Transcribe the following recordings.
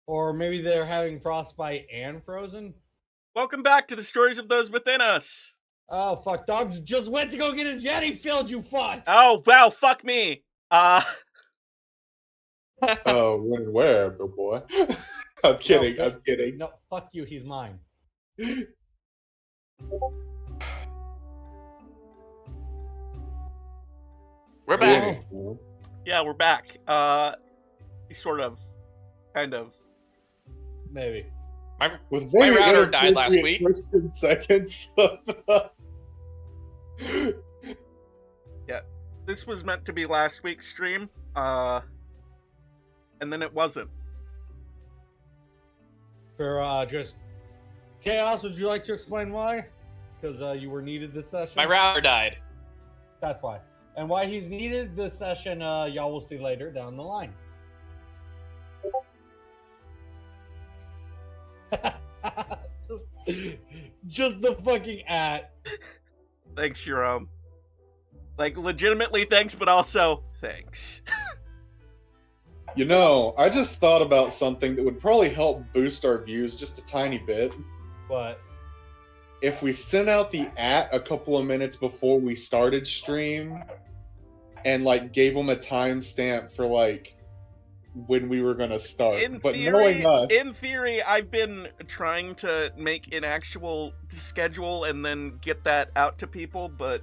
Or maybe they're having frostbite and frozen? Welcome back to the stories of those within us. Oh, fuck. Dogs just went to go get his Yeti filled, you fuck! Oh, well, fuck me. Oh, when and where, big boy? I'm kidding, No, I'm kidding. No, fuck you, he's mine. We're back. Yeah, we're back. Sort of. Kind of. Maybe. With My very router died last inappropriate week. First and seconds. Yeah. This was meant to be last week's stream. And then it wasn't. For, just... Chaos, would you like to explain why? Because, you were needed this session? My router died. That's why. And why he's needed this session, y'all will see later down the line. just the fucking at. Thanks, Jerome. Like, legitimately thanks, but also thanks. You know, I just thought about something that would probably help boost our views just a tiny bit. What? If we sent out the @ a couple of minutes before we started stream and, like, gave them a timestamp for, like, when we were gonna start. Knowing us... In theory, I've been trying to make an actual schedule and then get that out to people, but...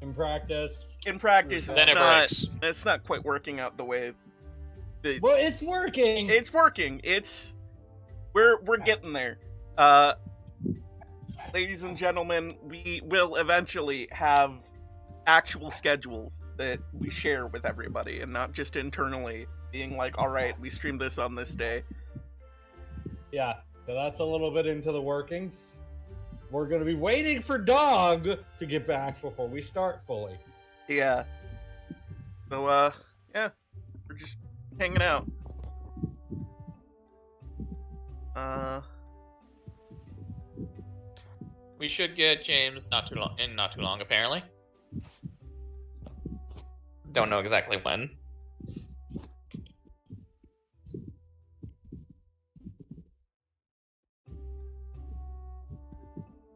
In practice, it's not quite working out the way... Well, it's working! It's working! We're getting there. Ladies and gentlemen, we will eventually have actual schedules that we share with everybody, and not just internally being like, alright, we streamed this on this day. Yeah, so that's a little bit into the workings. We're going to be waiting for Dog to get back before we start fully. Yeah. So, yeah. We're just hanging out. We should get James not too long, apparently. Don't know exactly when.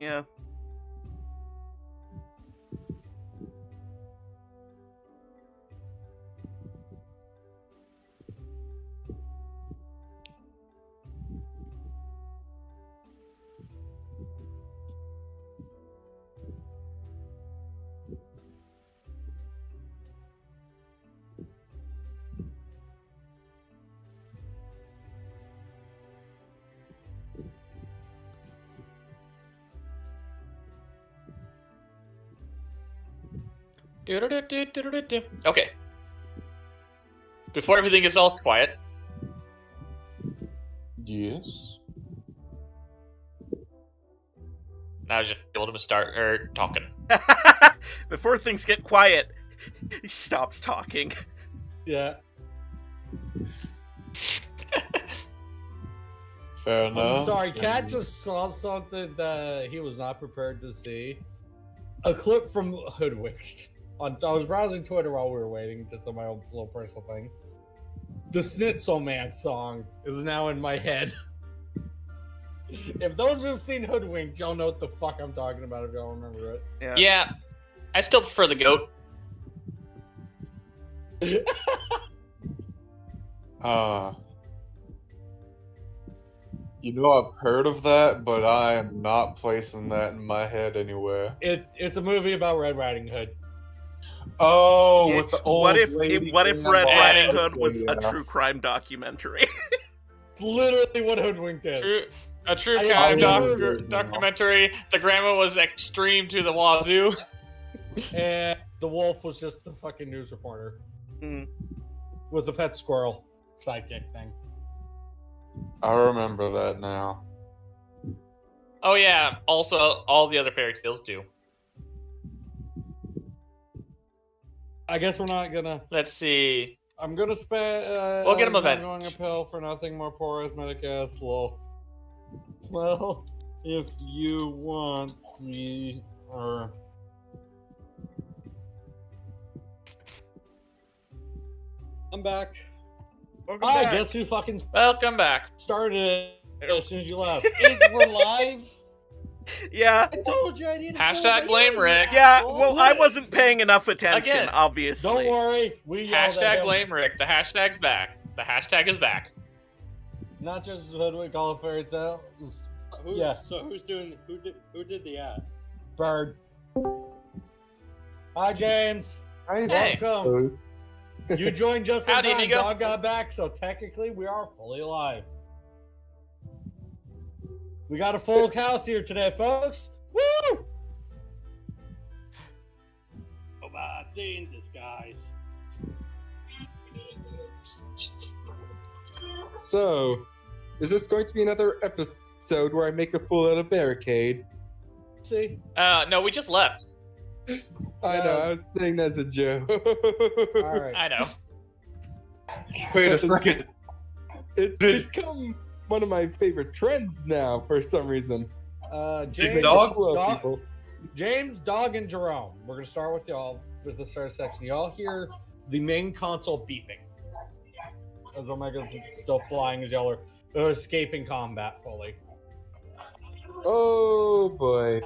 Yeah. Okay. Before everything gets all quiet. Yes. Now just able to start talking. Before things get quiet, he stops talking. Yeah. Fair enough. I'm sorry, Cat just saw something that he was not prepared to see. A clip from Hoodwinked. I was browsing Twitter while we were waiting, just on my own little personal thing. The Schnitzel Man song is now in my head. If those who've seen Hoodwinked, y'all know what the fuck I'm talking about if y'all remember it. Yeah. I still prefer the goat. You know, I've heard of that, but I am not placing that in my head anywhere. It's a movie about Red Riding Hood. Oh, with the old what if lady Red thing Riding on- Hood was Yeah. a true crime documentary? It's literally what Hoodwinked is. A true I kind of remember- documentary. The grandma was extreme to the wazoo. And the wolf was just a fucking news reporter. Mm. With a pet squirrel sidekick thing. I remember that now. Oh yeah, also all the other fairy tales do. I guess we're not gonna... Let's see. I'm gonna spend... We'll get him a vent. going uphill for nothing more poor arithmetic as lol. Well, if you want me, or... I'm back. Welcome Hi, back. guess who fucking Welcome back. started it as soon as you left? We're live? Yeah. I told you I didn't. Hashtag blame Rick. Yeah, well, I wasn't paying enough attention, Again. obviously. Don't worry, we yelled at Hashtag him. blame Rick. The hashtag's back. The hashtag is back. Not just Hoodwink All of Fairy Tale. Yeah. So who did the ad? Bird. Hi, James. Hey. Welcome. You joined just in Howdy, time. amigo. Dog got back, so technically we are fully alive. We got a full house here today, folks. Woo! Obati in disguise. So, is this going to be another episode where I make a fool out of Barricade? See? No, we just left. I know, I was saying that as a joke. All right. I know. Wait a second. It's become one of my favorite trends now for some reason. James, dogs? James, Dog, and Jerome. We're gonna start with y'all for the start section. Y'all hear the main console beeping as Omega's still flying as y'all are escaping combat fully. Oh boy.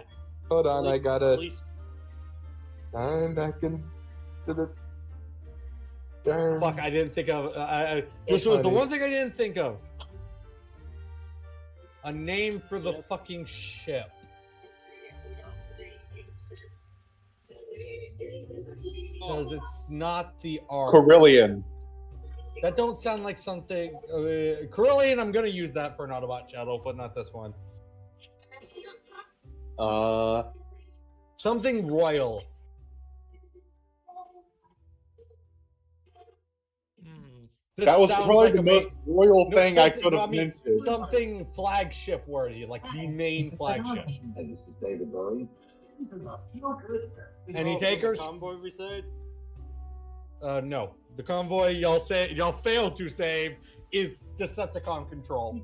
Hold on, I gotta... Police. I'm back into the... Darn. Fuck, I didn't think of. This was the one thing I didn't think of. A name for the fucking ship. Because it's not the Ark. Carillion. That don't sound like something. Carillion, I'm gonna use that for an Autobot Shadow, but not this one. Something royal. That was sounds probably like the a most royal No, thing I something- could I have mean, mentioned. Something flagship worthy, like the main flagship. Any takers? Convoy we said? No. The convoy y'all failed to save is Decepticon control.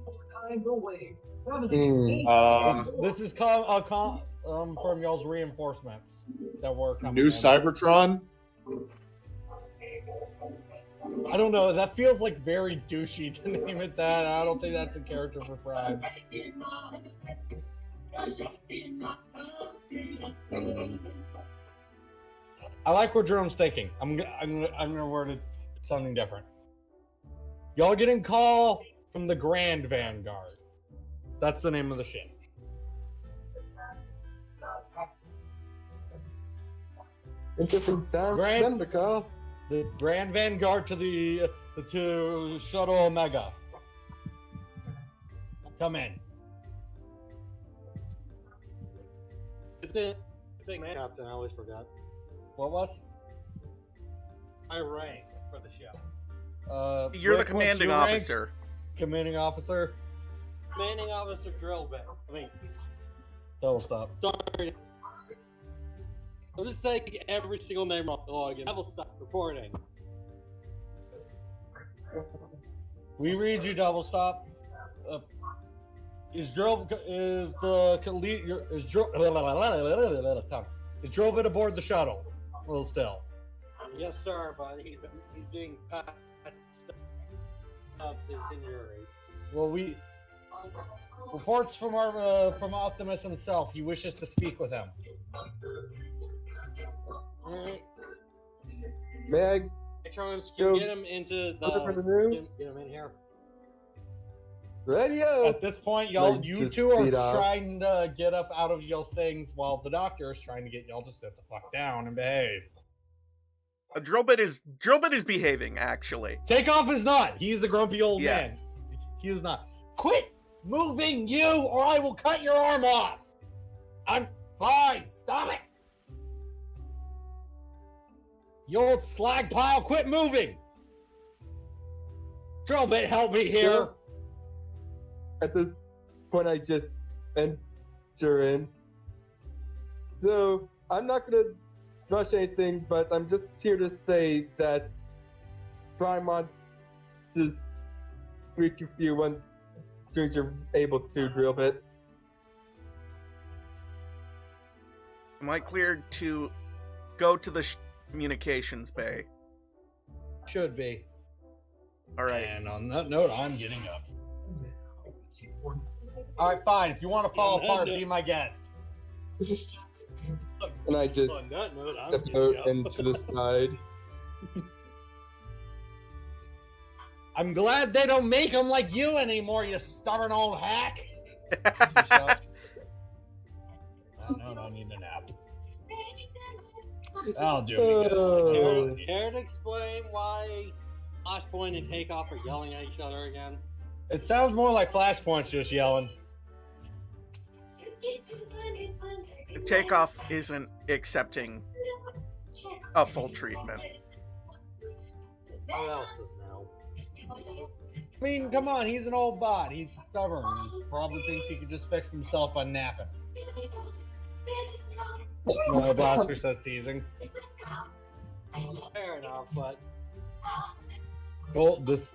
This is from y'all's reinforcements that were coming. New in. Cybertron? I don't know. That feels like very douchey to name it that. I don't think that's a character for Prime. I like where Jerome's thinking. I'm gonna word it something different. Y'all getting call from the Grand Vanguard. That's the name of the ship. Interesting time Grand- for them to call. The Grand Vanguard to Shuttle Omega. Come in. Is it? Captain, I always forgot. What was? My rank for the show. You're the Rick, what's commanding your rank? officer. Commanding officer. Commanding Officer Drillbit. I mean, Double stop. sorry. I'll just say every single name off the login. I will stop recording. We read you. Double stop. Is Drillbit aboard the shuttle? Well, still. Yes, sir, but he's being patched up his injury. Well, reports from Optimus himself. He wishes to speak with him. Alright. May I Patrons, Go get him into for the the. news? Get him in here. Radio? At this point, y'all, Like, you just two are speed off. trying to get up out of y'all's things, while the doctor is trying to get y'all to sit the fuck down and behave. Drillbit is behaving, actually. Takeoff is not. He's a grumpy old Yeah. man. He is not. Quit moving, you, or I will cut your arm off. I'm fine. Stop it. You old slag pile, quit moving. Drillbit, help me here. At this point, I just enter in. So, I'm not gonna rush anything, but I'm just here to say that Prime wants to speak with you as soon as you're able to, Drillbit. Am I cleared to go to the communications bay? Should be. All right. And on that note, I'm getting up. All right, fine. If you want to fall apart, be my guest. And I just On that note, I'm step getting out up. into the side. I'm glad they don't make them like you anymore, you stubborn old hack. No, I need a nap. I'll do it. Oh. Care to explain why Flashpoint and Takeoff are yelling at each other again? It sounds more like Flashpoint's just yelling. Takeoff isn't accepting a full treatment. What else is now? I mean, come on, he's an old bot. He's stubborn. He probably thinks he could just fix himself by napping. No, Blaster says teasing. Fair enough, but Gold, this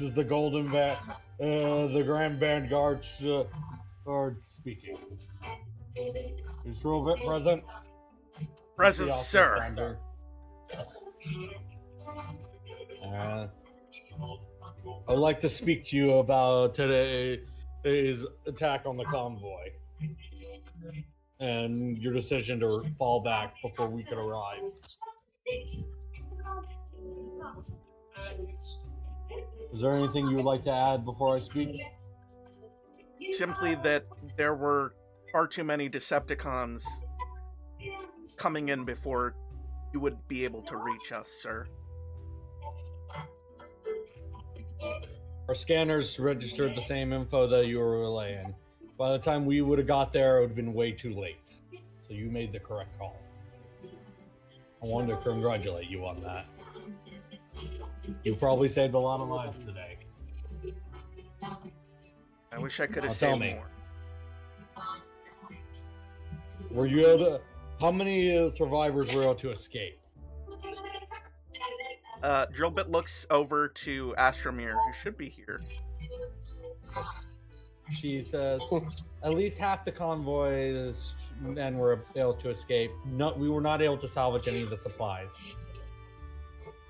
is the Golden the Grand Vanguard guard speaking. Is Drillbit present? Present, The officer sir. finder. I'd like to speak to you about today's attack on the convoy and your decision to fall back before we could arrive. Is there anything you would like to add before I speak? Simply that there were far too many Decepticons coming in before you would be able to reach us, sir. Our scanners registered the same info that you were relaying. By the time we would have got there, it would have been way too late. So you made the correct call. I wanted to congratulate you on that. You probably saved a lot of lives today. I wish I could have Tell saved me. more. Were you able to... How many survivors were able to escape? Drillbit looks over to Astromir, who should be here. She says, at least half the convoy's men were able to escape. No, we were not able to salvage any of the supplies.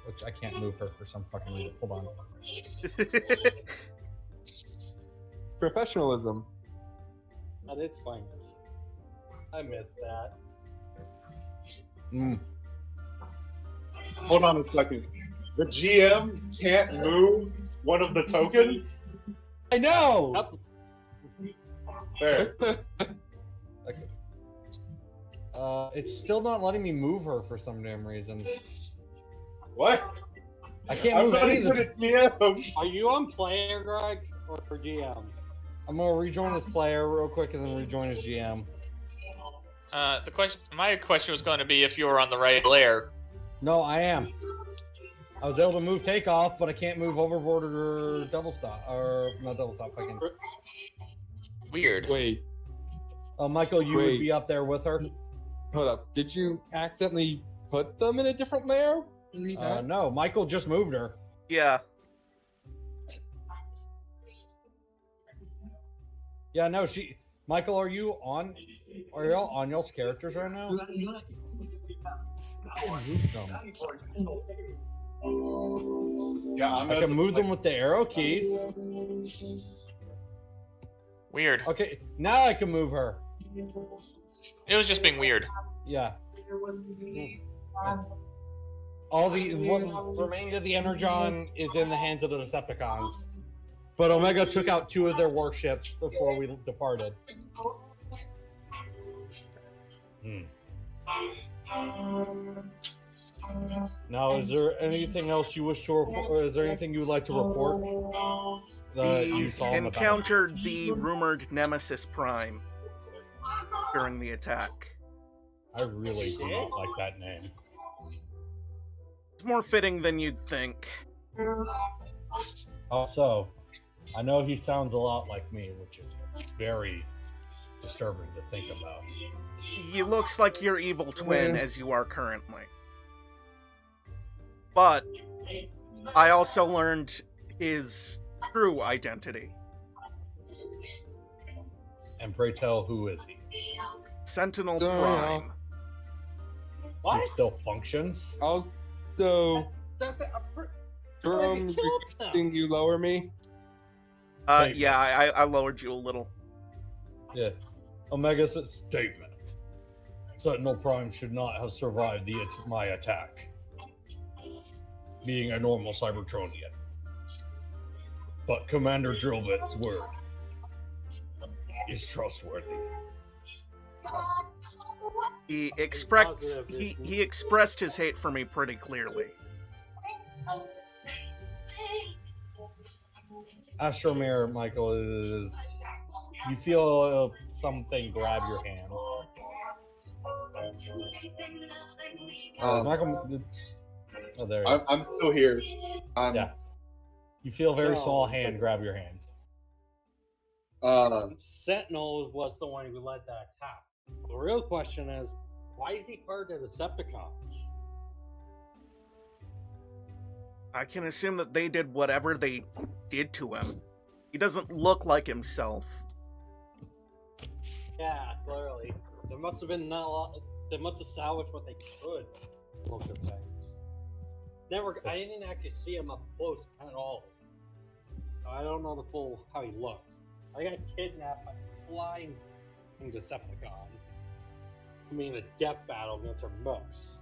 Which I can't move her for some fucking reason. Hold on. Professionalism. at its finest. I missed that. Hold on a second. The GM can't move one of the tokens? I know! Up. There. Okay. It's still not letting me move her for some damn reason. What? I can't I'm move not any of even the... a GM. Are you on player, Greg, or for GM? I'm gonna rejoin as player real quick and then rejoin as GM. My question was going to be if you were on the right layer. No, I am. I was able to move takeoff, but I can't move overboard or double stop. Or not double stop, fucking. Weird. Wait, Michael, you would Wait. be up there with her? hold up. Did you accidentally put them in a different layer? No, Michael just moved her. Yeah. Yeah, no, she... Michael, are you on... Are y'all on y'all's characters right now? Yeah, I can move them with the arrow keys. Weird. Okay, now I can move her. It was just being weird. Yeah. All the remaining of the Energon is in the hands of the Decepticons. But Omega took out 2 of their warships before we departed. Now, is there anything else you wish to report? Or is there anything you would like to report? You We saw him about? encountered the rumored Nemesis Prime during the attack. I really do not like that name. It's more fitting than you'd think. Also, I know he sounds a lot like me, which is very disturbing to think about. He looks like your evil twin as you are currently. But I also learned his true identity. And pray tell, who is he? Sentinel So, Prime. He still functions? Also, That's Jerome, killed requesting you lower me. Yeah, I lowered you a little. Yeah. Omega said statement. Sentinel Prime should not have survived my attack. Being a normal Cybertronian. But Commander Drillbit's word is trustworthy. He expressed his hate for me pretty clearly. Astromir, Michael, is... You feel something grab your hand. Michael... Oh, there he is. I'm still here. Yeah. You feel a very small hand grab your hand. Sentinel was the one who led that attack. The real question is, why is he part of the Decepticons? I can assume that they did whatever they did to him. He doesn't look like himself. Yeah, clearly. There must have been not a lot. They must have salvaged what they could. Look at things. I didn't actually see him up close at all. I don't know the full how he looks. I got kidnapped by a flying Decepticon. I mean, a death battle against her mooks.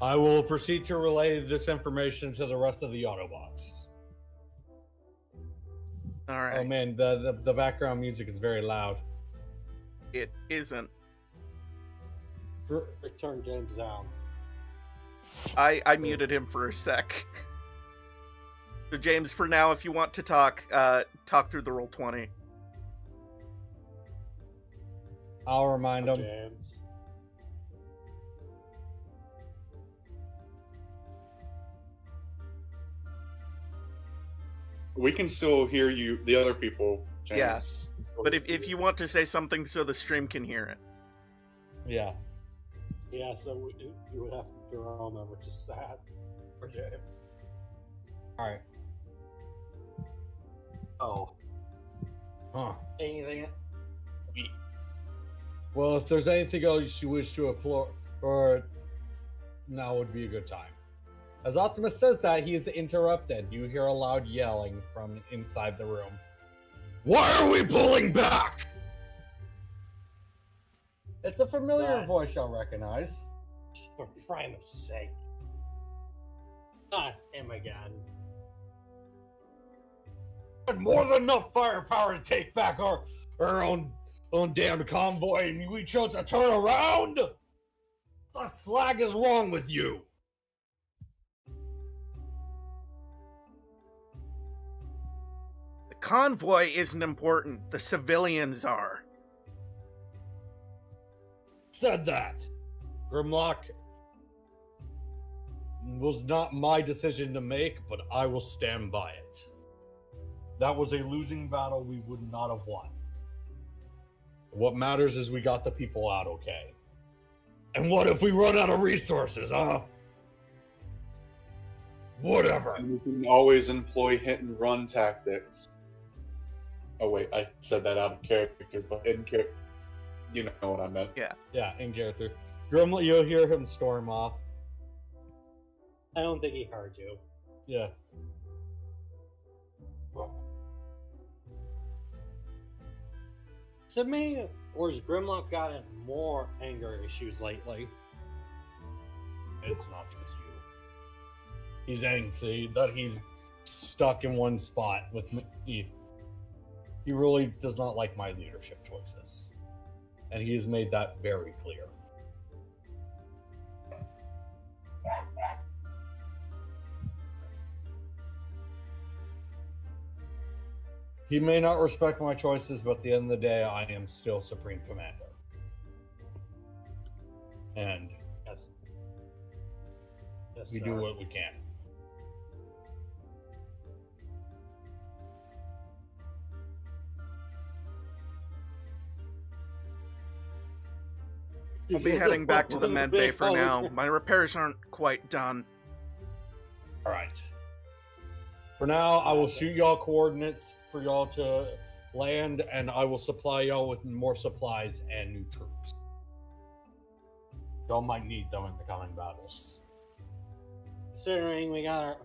I will proceed to relay this information to the rest of the Autobots. All right. Oh man, the background music is very loud. It isn't. Turn James down. I muted him for a sec. So James, for now, if you want to talk through the Roll20. I'll remind him. James. We can still hear you, the other people, James. Yes. But if you want to say something so the stream can hear it. Yeah. Yeah, so you would have to Jerome, which is sad for James. Alright. Oh. Huh. Anything? Well, if there's anything else you wish to explore, or now would be a good time. As Optimus says that, he is interrupted. You hear a loud yelling from inside the room. Why are we pulling back? It's a familiar voice you'll recognize. For Primus' sake. Not him again. Had more than enough firepower to take back our own damn convoy, and we chose to turn around? The flag is wrong with you. The convoy isn't important. The civilians are. Said that. Grimlock was not my decision to make, but I will stand by it. That was a losing battle we would not have won. What matters is we got the people out okay. And what if we run out of resources, huh? Whatever. And we can always employ hit and run tactics. Oh wait, I said that out of character, but in character, you know what I meant. Yeah, in character. Grimlock, you'll hear him storm off. I don't think he heard you. Yeah. To me, or has Grimlock gotten more anger issues lately? It's not just you. He's angry that he's stuck in one spot with me. He really does not like my leadership choices. And he has made that very clear. He may not respect my choices, but at the end of the day, I am still Supreme Commander. And Yes, we sir. do what we can. I'll be heading back to the med bay for now. My repairs aren't quite done. All right. For now, I will shoot y'all coordinates for y'all to land, and I will supply y'all with more supplies and new troops. Y'all might need them in the coming battles. Considering we got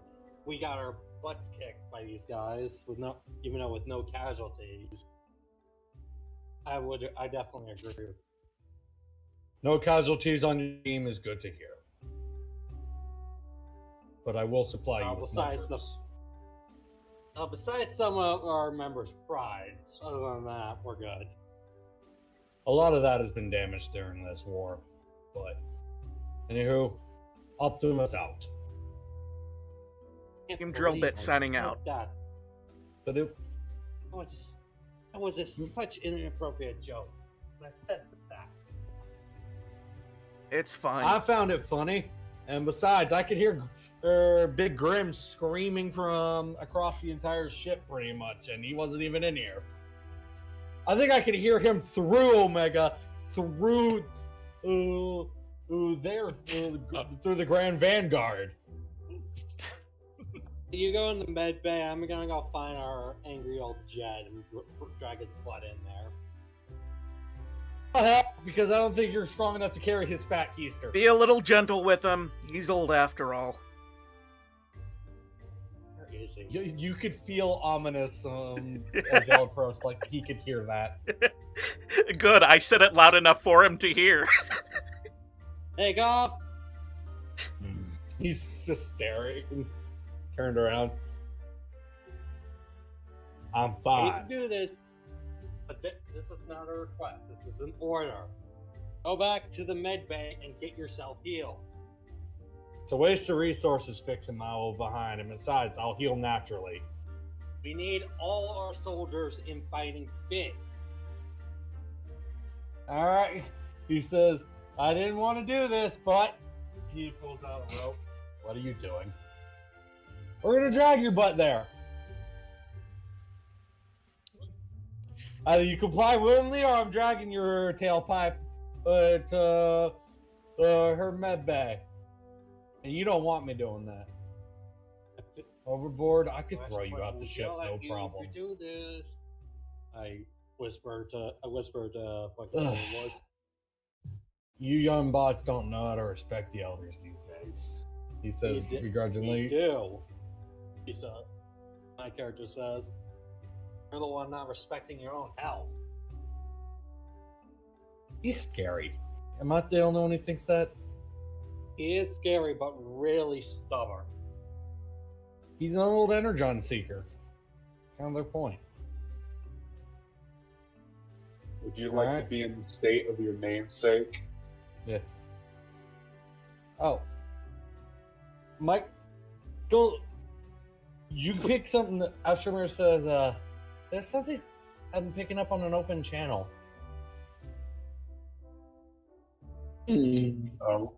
our butts kicked by these guys with no casualties, I definitely agree. No casualties on your team is good to hear. But I will supply you with more troops. Besides some of our members' prides, other than that, we're good. A lot of that has been damaged during this war. But, anywho, Optimus out. Team Drill Bit signing out. That That was such an inappropriate joke. I said that. It's fine. I found it funny, and besides, I could hear Big Grim screaming from across the entire ship pretty much, and he wasn't even in here. I think I could hear him through Omega, through the Grand Vanguard. You go in the med bay. I'm gonna go find our angry old Jed and drag his butt in there. Because I don't think you're strong enough to carry his fat keister. Be a little gentle with him. He's old after all. Where is he? You could feel ominous as y'all approach, like he could hear that. Good, I said it loud enough for him to hear. Take off! He's just staring, turned around. I'm You fine. can do this, but this is not a request. This is an order. Go back to the med bay and get yourself healed. It's a waste of resources fixing my old behind, and besides, I'll heal naturally. We need all our soldiers in fighting fit. All right, he says, I didn't want to do this, but he pulls out a rope. What are you doing? We're gonna drag your butt there. Either you comply willingly, or I'm dragging your tailpipe to her med bay. And you don't want me doing that. Overboard, I could throw you out the ship, no problem. You do this. I whispered to fucking Lord. You young bots don't know how to respect the elders these days. He says begrudgingly. You do. He said, my character says, you're the one not respecting your own health. He's scary. Am I the only one who thinks that? He is scary, but really stubborn. He's an old energon seeker. Kind of their point. Would you like to be in the state of your namesake? Yeah. Oh. Mike, go. You pick something that Astromer says, there's something I'm picking up on an open channel. Oh.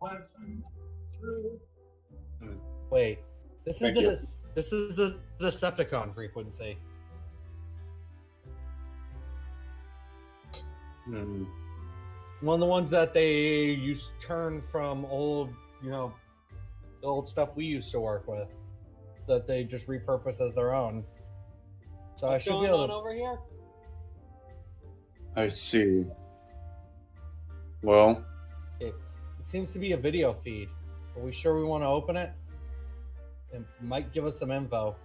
Wait. This Thank you. is the Decepticon frequency. One of the ones that they used to turn from old, the old stuff we used to work with, that they just repurpose as their own. So What's I should going be able on to. over here? I see. Well, It seems to be a video feed. Are we sure we want to open it? It might give us some info.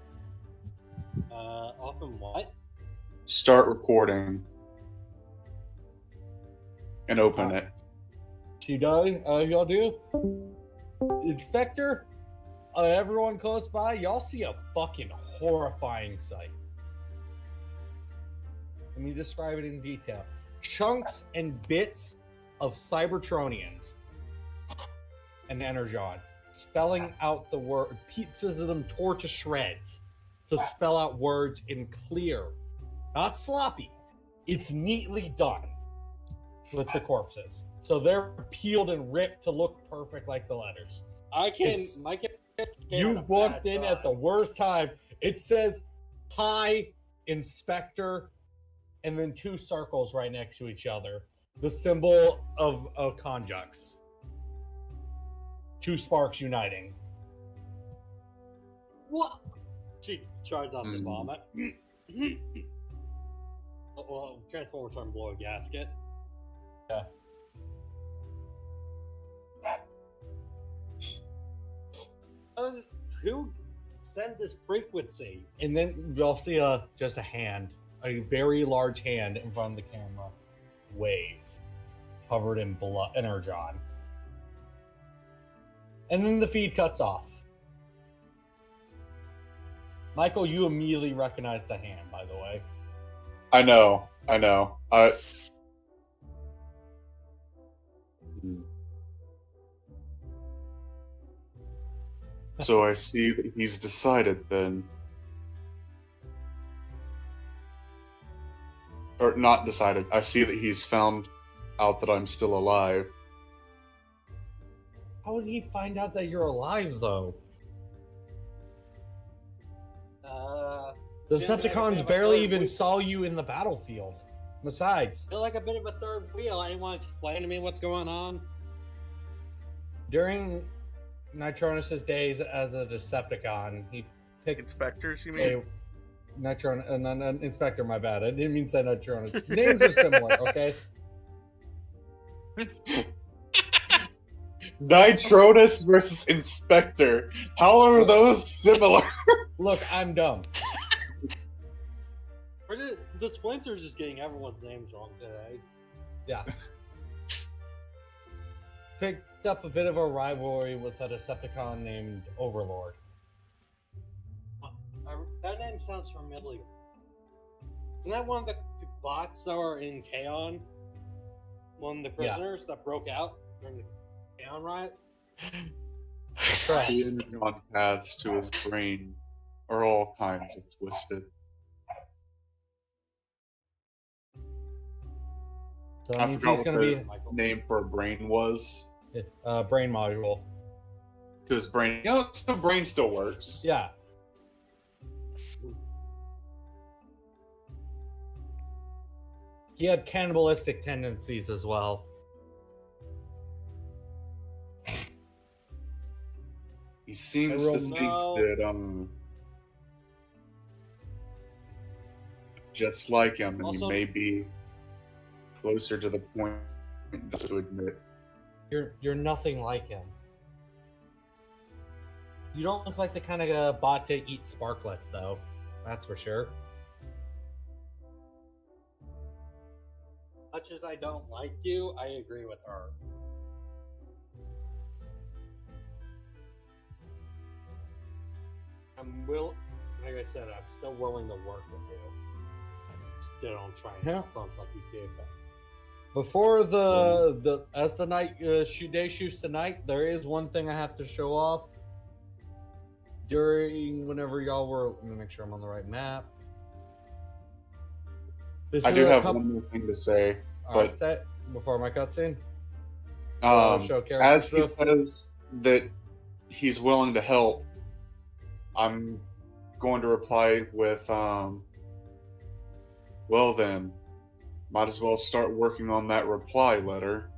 Open what? start recording and open it. She does? Y'all do? Inspector? Everyone close by, y'all see a fucking horrifying sight. Let me describe it in detail. Chunks and bits of Cybertronians and Energon spelling out the word, pieces of them tore to shreds to spell out words in clear, not sloppy. It's neatly done with the corpses. So they're peeled and ripped to look perfect like the letters. You walked in at the worst time. It says, "Hi, Inspector," and then two circles right next to each other. The symbol of conjux. Two sparks uniting. What? She tries not to vomit. well, Transformers trying to blow a gasket. Yeah. Who sent this frequency? And then you'll see just a hand, a very large hand in front of the camera, wave, covered in blood, energon. And then the feed cuts off. Michael, you immediately recognize the hand, by the way. I know. So I see that he's decided then. Or not decided. I see that he's found out that I'm still alive. How would he find out that you're alive, though? The Decepticons barely even saw you in the battlefield. Besides, I feel like a bit of a third wheel. Anyone want to explain to me what's going on? during Nitronus's days as a Decepticon, he picked Inspectors, you mean? a Nitron, Inspector. My bad. I didn't mean to say Nitronus. Names are similar, okay? Nitronus versus Inspector. How are those similar? Look, I'm dumb. The Splinter's just getting everyone's names wrong today. Yeah. Picked up a bit of a rivalry with a Decepticon named Overlord. That name sounds familiar. Isn't that one of the bots that are in Kaon? One of the prisoners that broke out during the Kaon riot? The energon paths to his brain are all kinds of twisted. So that I means forgot he's what going the to name for a brain was. be brain module. To his brain. You know, the brain still works. Yeah. He had cannibalistic tendencies as well. He seems to think that just like him, and Also, he may be closer to the point to admit. You're nothing like him. You don't look like the kind of bot to eat sparklets, though. That's for sure. much as I don't like you, I agree with her. Like I said, I'm still willing to work with you. Still don't try and Yeah. stunts like you did. But Before as the night day shoots tonight, there is one thing I have to show off. During whenever y'all were, let me make sure I'm on the right map. I do have one more thing to say. Alright, set before my cutscene. Show character As he stuff. says that he's willing to help, I'm going to reply with, well then, might as well start working on that reply letter.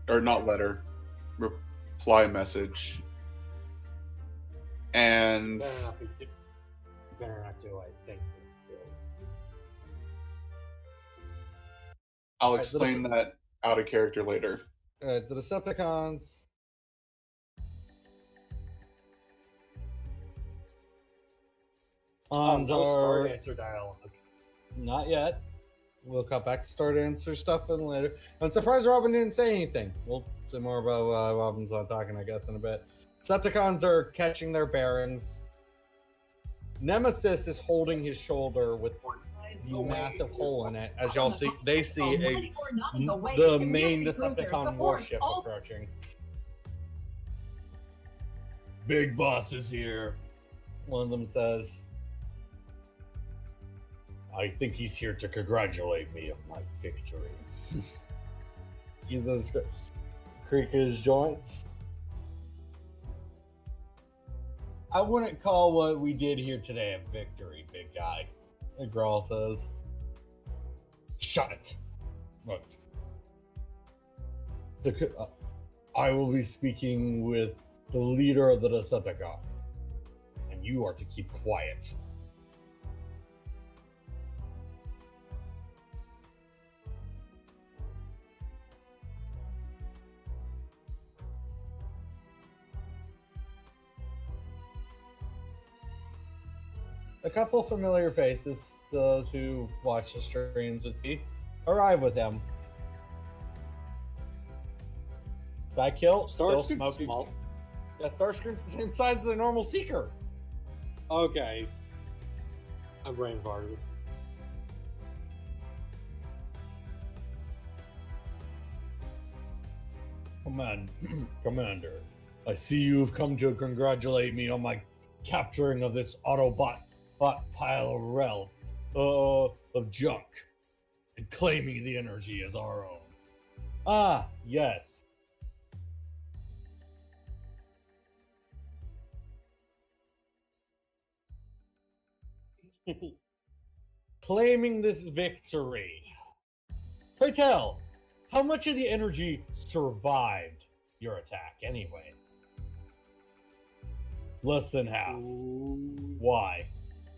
Or not letter, reply message. And better not do, I think. I'll explain that out of character later. The Decepticons. No start Are answer dialogue. not yet. We'll cut back to start answer stuff in later. I'm surprised Robin didn't say anything. We'll say more about Robin's not talking, I guess, in a bit. Decepticons are catching their bearings. Nemesis is holding his shoulder with the massive hole in it. As y'all see, they see the main Decepticon warship approaching. Big boss is here, one of them says. I think he's here to congratulate me of my victory. He does creak his joints. I wouldn't call what we did here today a victory, big guy. The Grawl says. Shut it. Look. I will be speaking with the leader of the Decepticon. And you are to keep quiet. A couple familiar faces, those who watch the streams would see, arrive with them. Psykill, still Starscream's smoking. small. Yeah, Starscream's the same size as a normal Seeker. Okay. I'm brain farted. Commander, I see you've come to congratulate me on my capturing of this Autobot pile of junk and claiming the energy as our own. Ah, yes. Claiming this victory. Pray tell, how much of the energy survived your attack anyway? Less than half. Ooh. Why?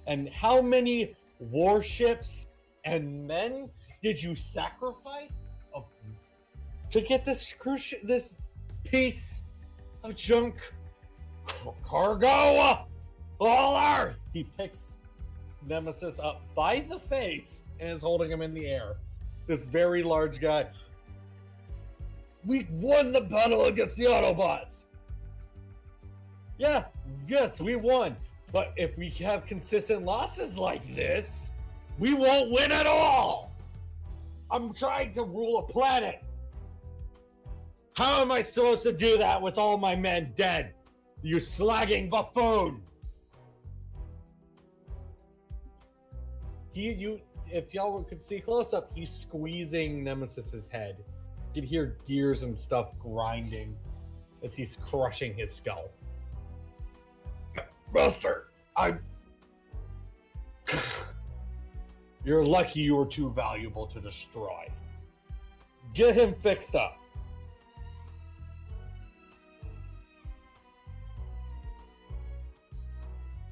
And how many warships and men did you sacrifice to get this this piece of junk cargo? Baller! He picks Nemesis up by the face and is holding him in the air. This very large guy. We won the battle against the Autobots. Yeah, yes, we won. But if we have consistent losses like this, we won't win at all. I'm trying to rule a planet. How am I supposed to do that with all my men dead? You slagging buffoon. If y'all could see close up, he's squeezing Nemesis's head. You could hear gears and stuff grinding as he's crushing his skull. Buster, You're lucky you were too valuable to destroy. Get him fixed up.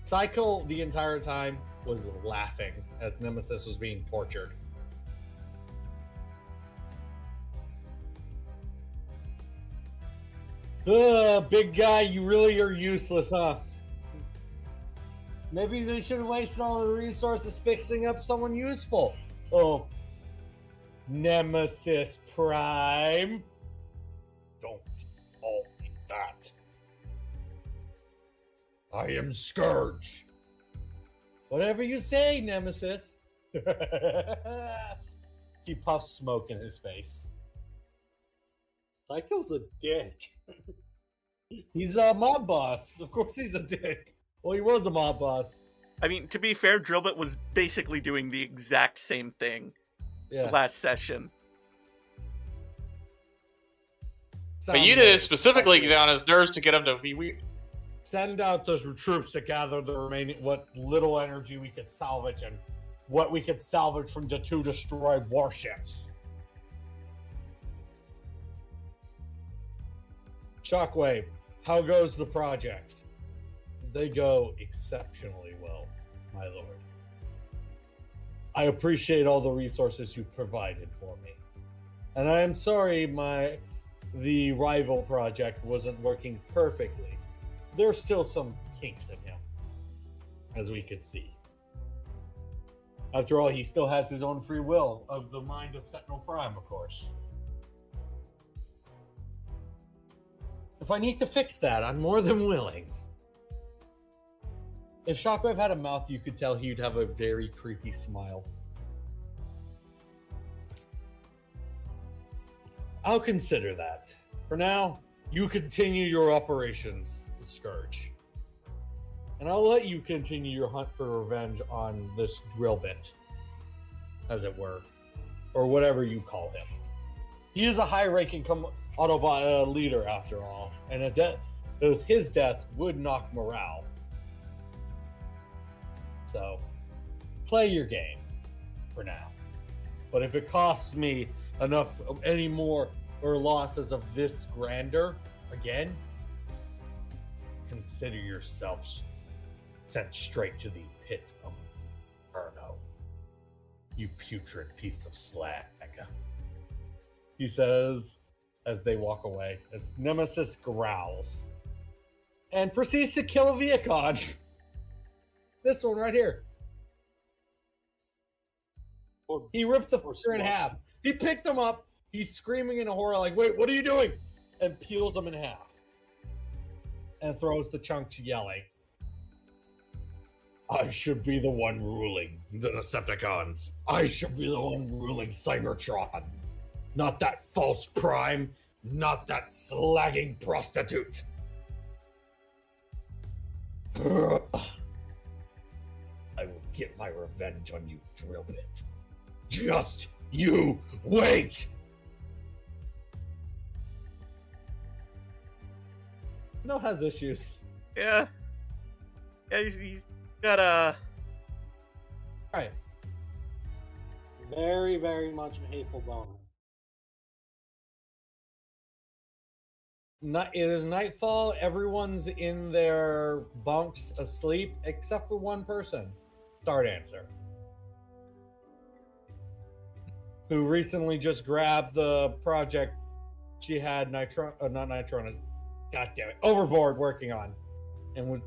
Psycho the entire time was laughing as Nemesis was being tortured. Big guy, you really are useless, huh? Maybe they should have wasted all the resources fixing up someone useful. Oh, Nemesis Prime. Don't call me that. I am Scourge. Whatever you say, Nemesis. He puffs smoke in his face. Psycho's a dick. He's a mob boss. Of course he's a dick. Well, he was a mob boss. I mean, to be fair, Drillbit was basically doing the exact same thing last session. But you did it specifically get on his nerves to get him to be weird. Send out those troops to gather the remaining, what little energy we could salvage and what we could salvage from the two destroyed warships. Shockwave, how goes the projects? They go exceptionally well, my lord. I appreciate all the resources you provided for me. And I am sorry the rival project wasn't working perfectly. There's still some kinks in him, as we could see. After all, he still has his own free will of the mind of Sentinel Prime, of course. If I need to fix that, I'm more than willing. If Shockwave had a mouth, you could tell he'd have a very creepy smile. I'll consider that. For now, you continue your operations, Scourge. And I'll let you continue your hunt for revenge on this Drillbit, as it were. Or whatever you call him. He is a high-ranking Autobot leader, after all. And his death would knock morale. So, play your game for now. But if it costs me enough of any more or losses of this grandeur, again, consider yourself sent straight to the pit of Inferno. You putrid piece of slag. He says as they walk away, as Nemesis growls and proceeds to kill a Viacon. This one right here. He ripped the fucker in half. He picked him up. He's screaming in horror, like, "Wait, what are you doing?" And peels him in half. And throws the chunk, yelling, "I should be the one ruling the Decepticons. I should be the one ruling Cybertron. Not that false prime. Not that slagging prostitute." I will get my revenge on you, Drillbit. Just you wait! No has issues. Yeah. Yeah, he's got a... Alright. Very, very much a hateful boner. It is nightfall. Everyone's in their bunks asleep, except for one person, Stardancer, who recently just grabbed the project she had Overboard working on, and would.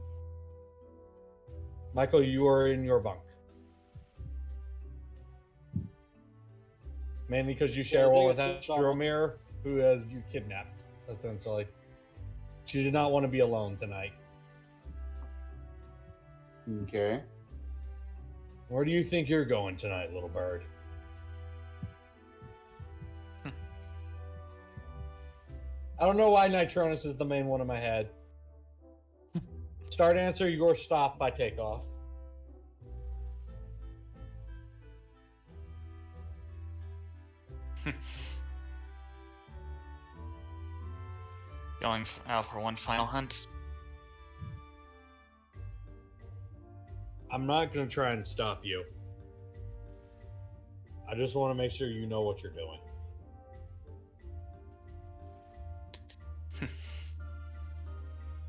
Michael, you are in your bunk, mainly because you share one with Astromir, who has you kidnapped. Essentially, she did not want to be alone tonight. Okay. Where do you think you're going tonight, little bird? I don't know why Nitronus is the main one in my head. Stardancer, you're stopped by takeoff. Going out for one final hunt. I'm not going to try and stop you. I just want to make sure you know what you're doing.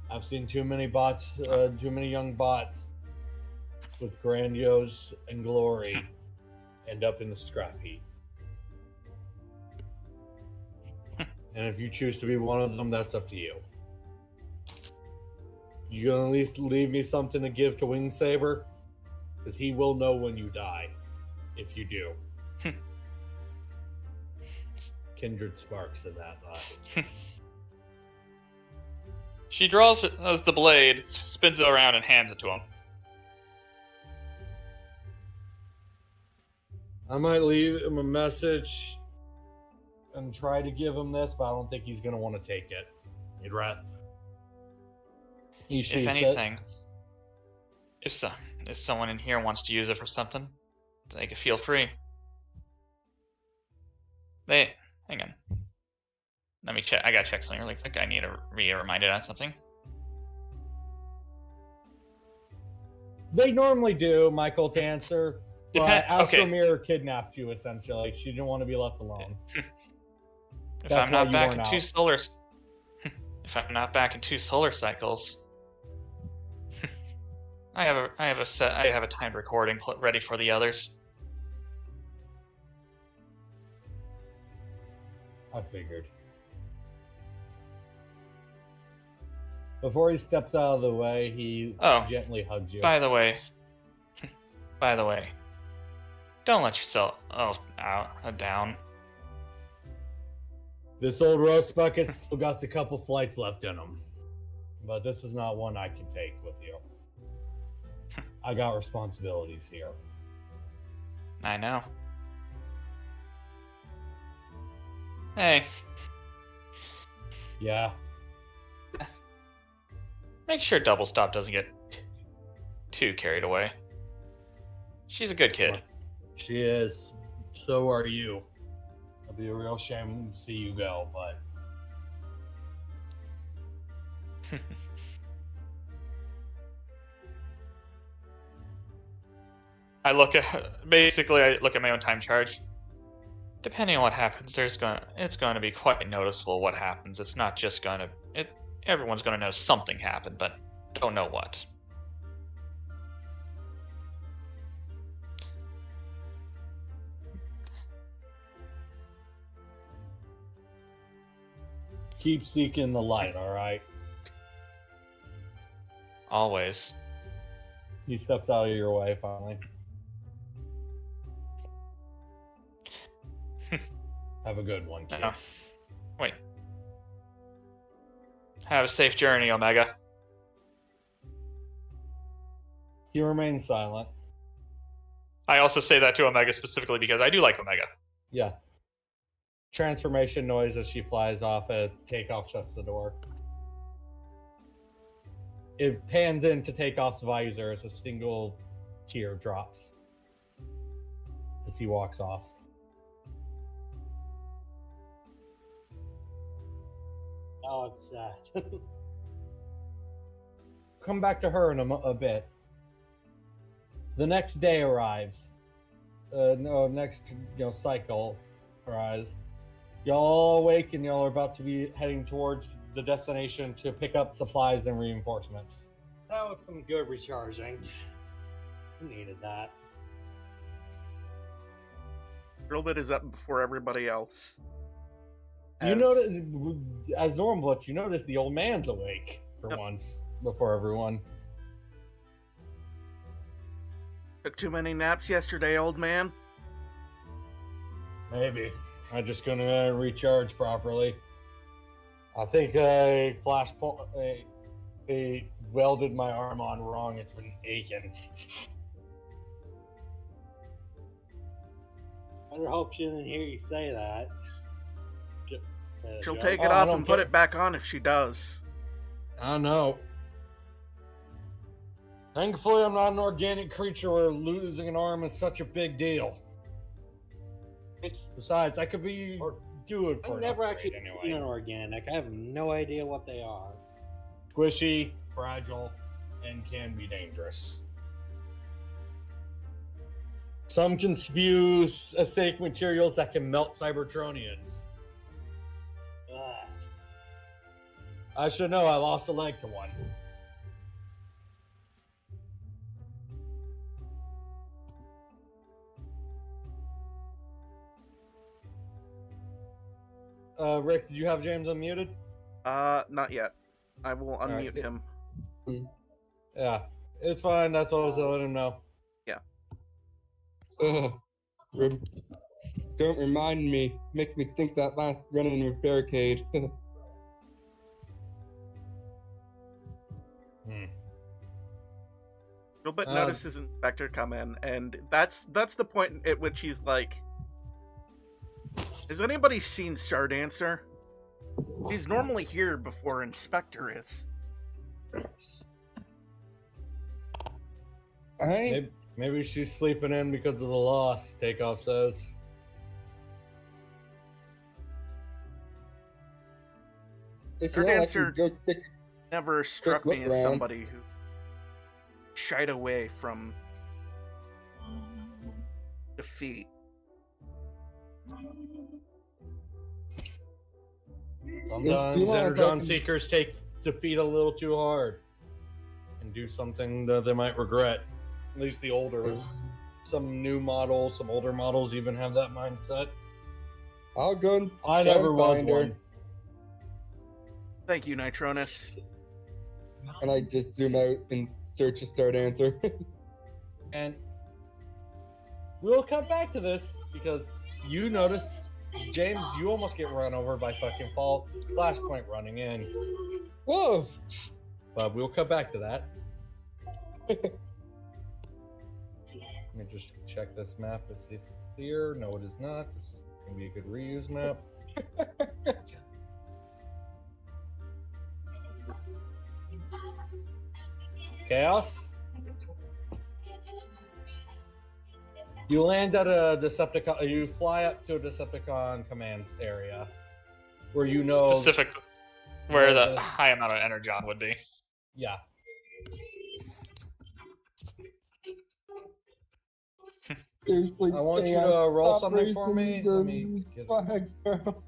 I've seen too many bots, too many young bots with grandiose and glory end up in the scrap heap. And if you choose to be one of them, that's up to you. You gonna at least leave me something to give to Wingsaber? Because he will know when you die, if you do. Kindred sparks in that lot. She draws the blade, spins it around, and hands it to him. I might leave him a message and try to give him this, but I don't think he's going to want to take it. You'd rather... If anything, if someone in here wants to use it for something, they can feel free. Hang on. Let me check. I gotta check something really quick. I need to be reminded on something. They normally do, Michael, to answer. But Okay. Astromir kidnapped you, essentially. She didn't want to be left alone. If That's I'm not why you back weren't in if I'm not back in 2 solar cycles, I have a timed recording ready for the others. I figured. Before he steps out of the way, he gently hugs you. By the way, don't let yourself down. This old roast bucket's still got a couple flights left in them. But this is not one I can take with you. I got responsibilities here. I know. Hey. Yeah. Make sure Double Stop doesn't get too carried away. She's a good kid. She is. So are you. It'll be a real shame to see you go, but... I look at my own time charge. Depending on what happens, it's going to be quite noticeable what happens. It's not just going to everyone's going to know something happened, but don't know what. Keep seeking the light, all right? Always. He steps out of your way finally. Have a good one, kid. Oh. Wait. Have a safe journey, Omega. He remains silent. I also say that to Omega specifically because I do like Omega. Yeah. Transformation noise as she flies off. Takeoff shuts the door. It pans into Takeoff's visor as a single tear drops as he walks off. Oh, I'm sad. Come back to her in a bit. The next day arrives. Next cycle arrives. Y'all awake and y'all are about to be heading towards the destination to pick up supplies and reinforcements. That was some good recharging. I needed that. Drillbit is up before everybody else. You notice, as normal, but you notice the old man's awake for once before everyone. Took too many naps yesterday, old man. Maybe. I'm just gonna recharge properly. I think I welded my arm on wrong. It's been aching. I hope she didn't hear you say that. She'll take it off and put it back on if she does. I know. Thankfully, I'm not an organic creature where losing an arm is such a big deal. Besides, I could do it for I've never actually anyway. seen an organic. I have no idea what they are. Squishy, fragile, and can be dangerous. Some can spew acidic materials that can melt Cybertronians. Ugh. I should know, I lost a leg to one. Rick, did you have James unmuted? Not yet. I will unmute him. Yeah, it's fine. That's what I was letting him know. Yeah. Don't remind me. Makes me think that last run-in with Barricade. Drillbit notices Inspector come in, and that's the point at which he's like, has anybody seen Stardancer? He's normally here before Inspector is. Maybe she's sleeping in because of the loss, Takeoff says. Stardancer never struck me as somebody who shied away from defeat. Sometimes Energon Seekers take defeat a little too hard and do something that they might regret. At least the older. Some new models, some older models even have that mindset. I'll go and I never was one. Thank you, Nitronus. And I just zoom out and search a Stardancer. And we'll come back to this because you notice, James, you almost get run over by fucking Flashpoint running in. Whoa! But we'll come back to that. Let me just check this map to see if it's clear. No, it is not. This is going to be a good reuse map. Chaos? You land at a Decepticon. You fly up to a Decepticon command's area, where you know specifically where the high amount of energon would be. Yeah. Seriously, I want you to roll something for me. Let me get flags, bro.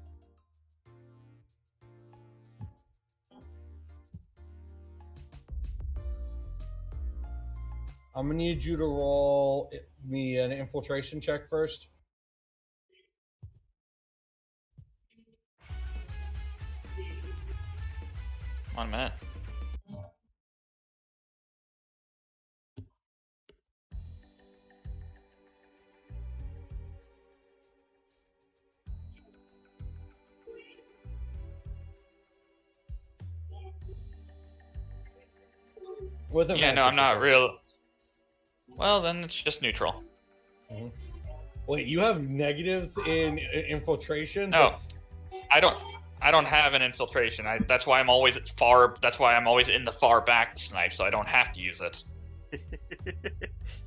I'm gonna need you to roll me an infiltration check first. One minute. With Yeah, no, advantage, I'm not of course. real. Well, then it's just neutral. Wait, you have negatives in infiltration? No. I don't have an infiltration. That's why I'm always That's why I'm always in the far back to snipe, so I don't have to use it.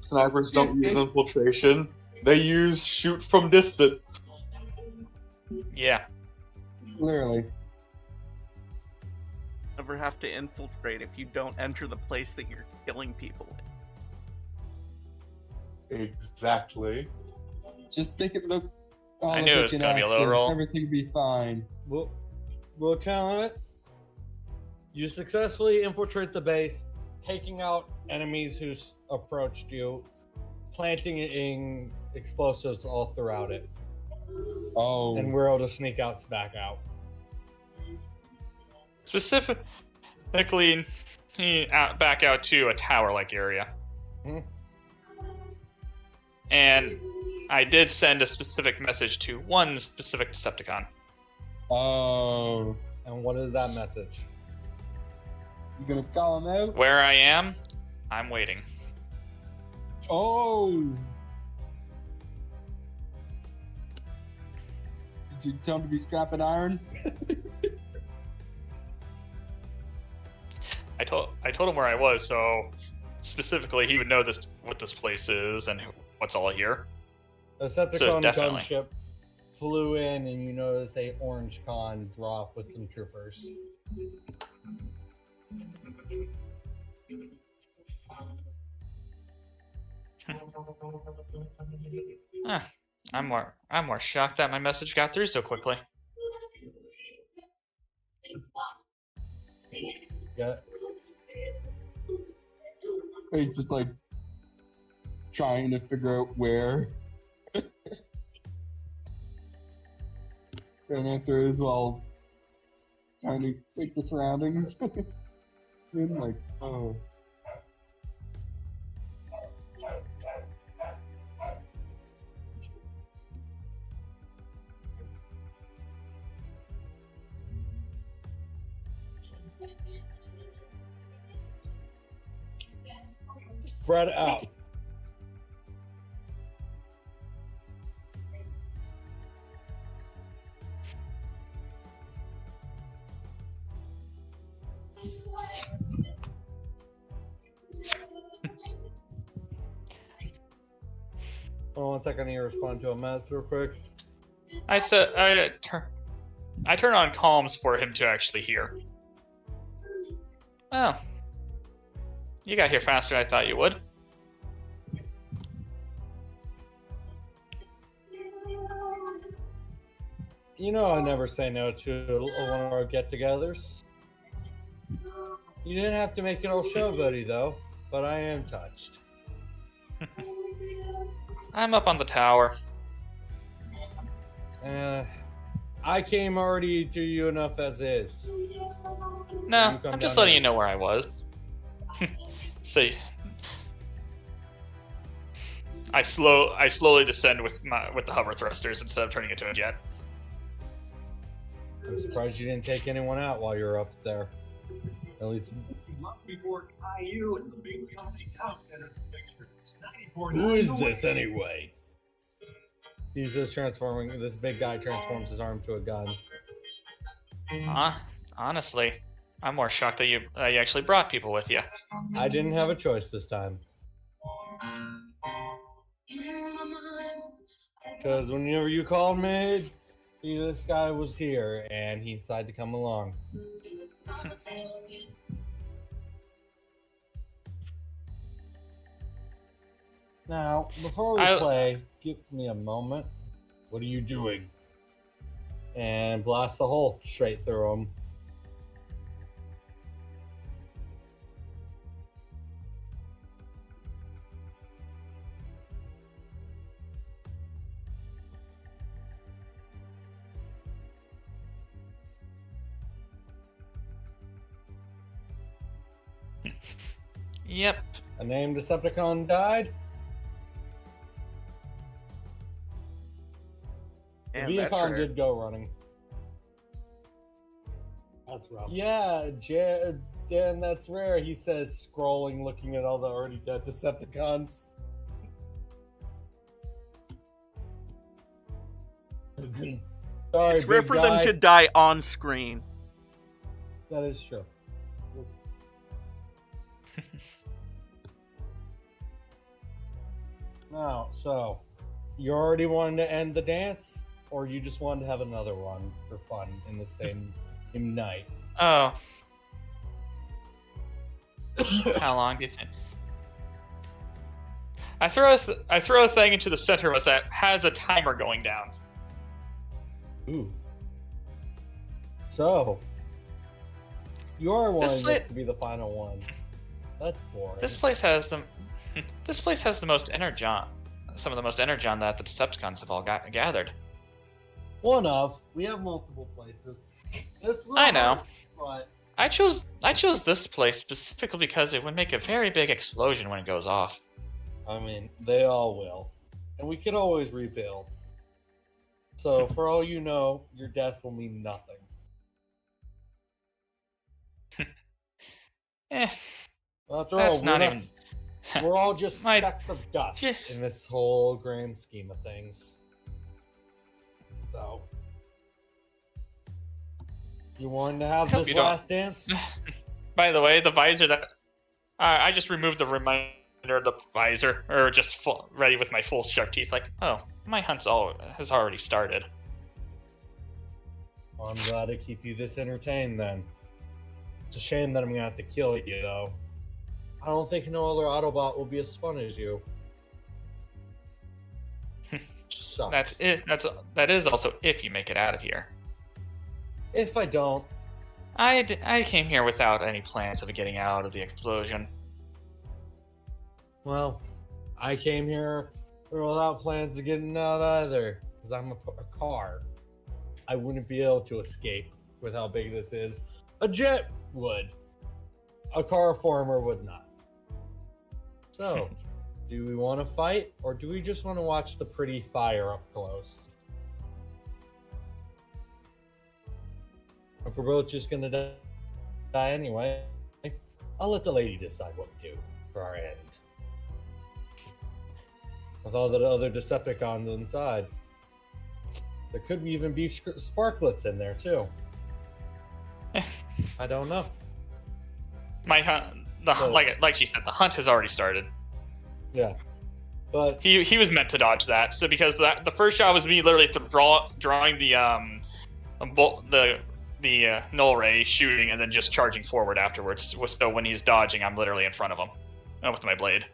Snipers don't use infiltration. They use shoot from distance. Yeah. Clearly. Never have to infiltrate if you don't enter the place that you're killing people in. Exactly. Just make it look all I knew it was gonna be a low inactive. roll. Everything will be fine. We'll count on it. You successfully infiltrate the base, taking out enemies who approached you, planting in explosives all throughout it, Oh. and we're able to sneak out back out. Specifically, back out to a tower-like area. And I did send a specific message to one specific Decepticon. Oh. And what is that message? You gonna call him out? Where I am, I'm waiting. Oh. Did you tell him to be scrapping iron? I told him where I was, so specifically he would know what this place is and what's all here. A Decepticon definitely. gunship flew in, and you notice a orange con drop with some troopers. I'm more shocked that my message got through so quickly. Yeah. He's just like trying to figure out where. An answer is while trying to take the surroundings. Then like, oh. Spread out. Hold on 1 second, I need to respond to a mess real quick. I turn on comms for him to actually hear. Well, you got here faster than I thought you would. You know I never say no to one of our get-togethers. You didn't have to make it all show, buddy, though. But I am touched. I'm up on the tower. I came already to you enough as is. No, You come I'm just down letting here. you know where I was. So I slowly descend with the hover thrusters instead of turning into a jet. I'm surprised you didn't take anyone out while you were up there. At least. Who is this anyway? He's just transforming. This big guy transforms his arm to a gun. Honestly, I'm more shocked that you actually brought people with you. I didn't have a choice this time. Because whenever you called me, this guy was here and he decided to come along. Now, before we play, give me a moment. What are you doing? And blast the hole straight through him. Yep. A named Decepticon died. The And that's Viacon rare. did go running. That's rough. Yeah, damn, that's rare, he says, scrolling, looking at all the already dead Decepticons. Sorry, It's rare big for guy. them to die on screen. That is true. Now, so, you already wanted to end the dance, or you just wanted to have another one for fun in the same night? Oh. How long do you think? I throw a thing into the center of us that has a timer going down. Ooh. So, you're wanting pla- this to be the final one. That's boring. This place has the most energon. Some of the most energon that the Decepticons have all gathered. One of. We have multiple places. I know. But I chose this place specifically because it would make a very big explosion when it goes off. I mean, they all will. And we can always rebuild. So, for all you know, your death will mean nothing. After That's all, not even. we're all just My- specks of dust in this whole grand scheme of things. So, you wanted to have I hope this you don't- last dance? By the way, the visor that I just removed the reminder of the visor, or just ready with my full sharp teeth. Like, oh, my hunt's has already started. Well, I'm glad to keep you this entertained then. It's a shame that I'm gonna have to kill you though. I don't think no other Autobot will be as fun as you. Sucks. That's it. That is also if you make it out of here. If I don't, I came here without any plans of getting out of the explosion. well, I came here without plans of getting out either, because I'm a car. I wouldn't be able to escape with how big this is. A jet would. A car former would not. So, do we want to fight, or do we just want to watch the pretty fire up close? If we're both just gonna die anyway, I'll let the lady decide what we do for our end. With all the other Decepticons inside. There could even be sparklets in there too. I don't know. My hunt, like she said, the hunt has already started. Yeah, but He was meant to dodge that. So because the first shot was me literally drawing the null ray, shooting, and then just charging forward afterwards. So when he's dodging, I'm literally in front of him with my blade.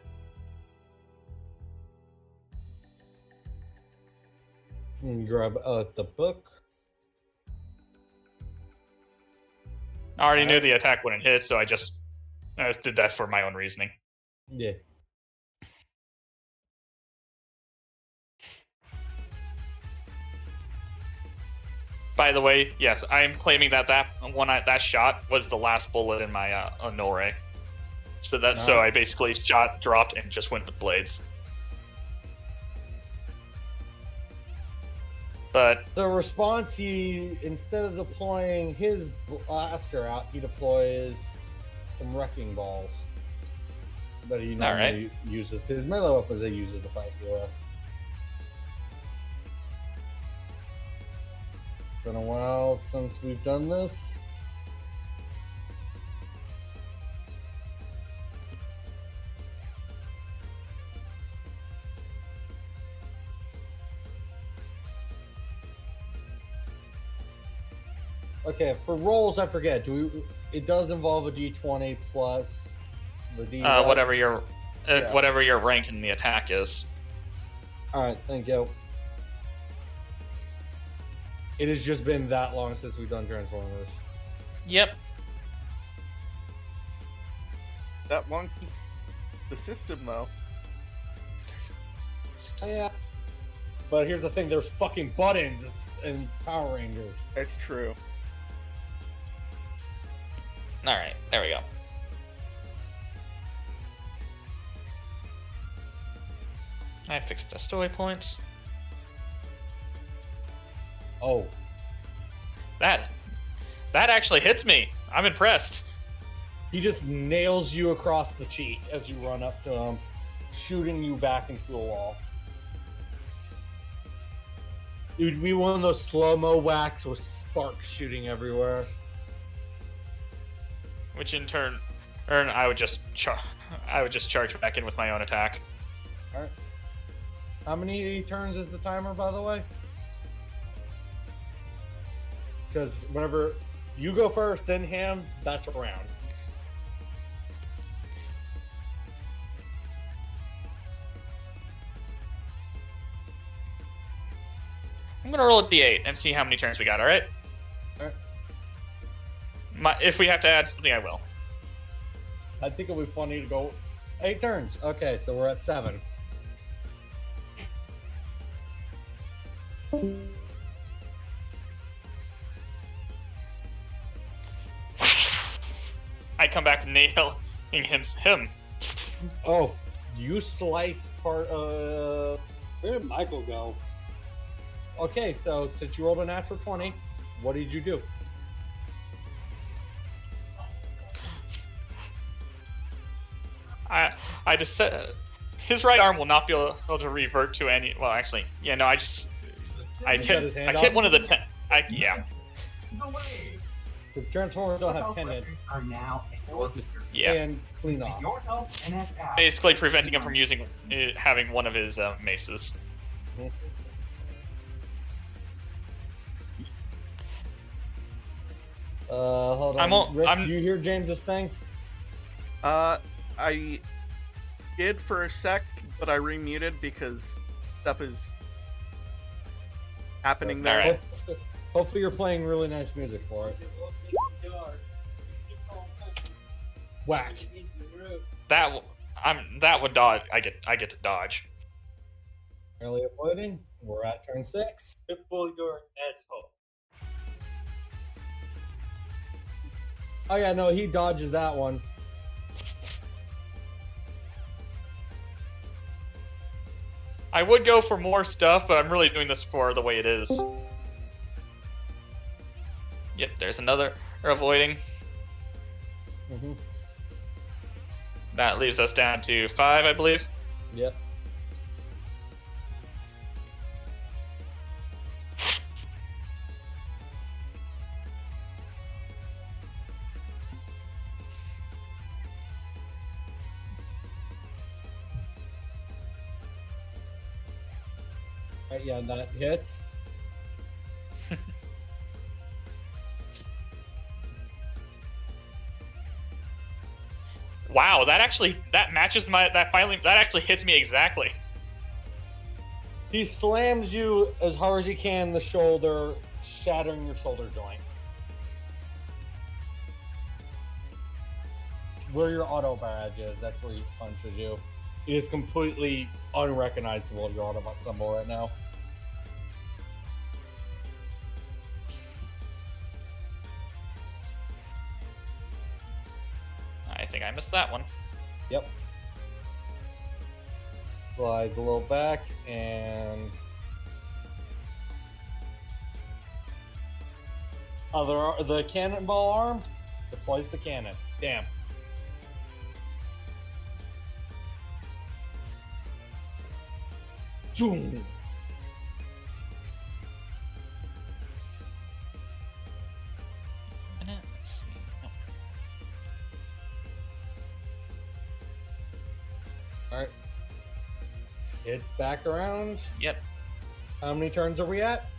grab the book. I already knew the attack wouldn't hit, so I just did that for my own reasoning. Yeah. By the way, yes, I am claiming that that shot was the last bullet in my null ray. So I basically dropped, and just went with blades. But The response, instead of deploying his blaster out, he deploys some wrecking balls. But he normally uses his melee weapons he uses to fight Aurora. Been a while since we've done this. Okay, for rolls, I forget. It does involve a d20 plus the d. whatever your Yeah. whatever your rank in the attack is. All right, thank you. It has just been that long since we've done Transformers. Yep. That long the system though. Yeah. But here's the thing: there's fucking buttons in Power Rangers. That's true. All right, there we go. I fixed the story points. Oh, That actually hits me. I'm impressed. He just nails you across the cheek as you run up to him, shooting you back into a wall. It would be one of those slow-mo whacks with sparks shooting everywhere. Which in turn, I would just charge back in with my own attack. All right. How many turns is the timer, by the way? Because whenever you go first, then him, that's a round. I'm gonna roll a d8 and see how many turns we got. All right. All right. If we have to add something, I will. I think it'll be funny to go 8 turns. Okay, so we're at 7. I come back nailing him. Oh, you slice part of. Where did Michael go? Okay, so since you rolled a natural 20, what did you do? I just said his right arm will not be able to revert to any. Well, actually, yeah, no, I hit one of the 10. Yeah. The Transformers don't have 10 hits. Are now Yeah. And clean off. your help and Basically preventing him from having one of his maces. Hold on. Rick, do you hear James's thing? I did for a sec, but I remuted because stuff is happening there. Alright. Hopefully you're playing really nice music for it. Whack. That would dodge. I get to dodge. Early avoiding. We're at turn 6. Pull your asshole. Oh yeah, no, he dodges that one. I would go for more stuff, but I'm really doing this for the way it is. Yep, there's another avoiding. Mm-hmm. That leaves us down to 5, I believe. Yep. Right, yeah, that hits. Wow, that actually hits me exactly. He slams you as hard as he can in the shoulder, shattering your shoulder joint. Where your auto badge is, that's where he punches you. It is completely unrecognizable, your Autobot symbol right now. I think I missed that one. Yep. Slides a little back and the cannonball arm deploys the cannon. Damn. Zoom. Let's see. No. Alright. It's back around. Yep. How many turns are we at?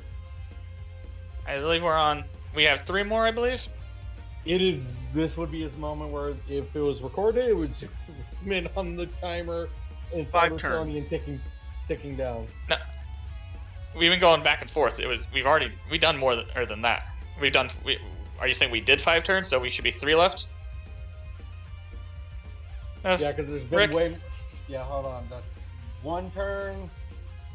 I believe we have 3 more, I believe. This would be his moment where if it was recorded, it would zoom in on the timer and 5 turns. and ticking down. No. We've been going back and forth. We've done more than that. Are you saying we did 5 turns, so we should be 3 left? Yeah, because there's been Rick? way. Yeah, hold on. That's 1 turn,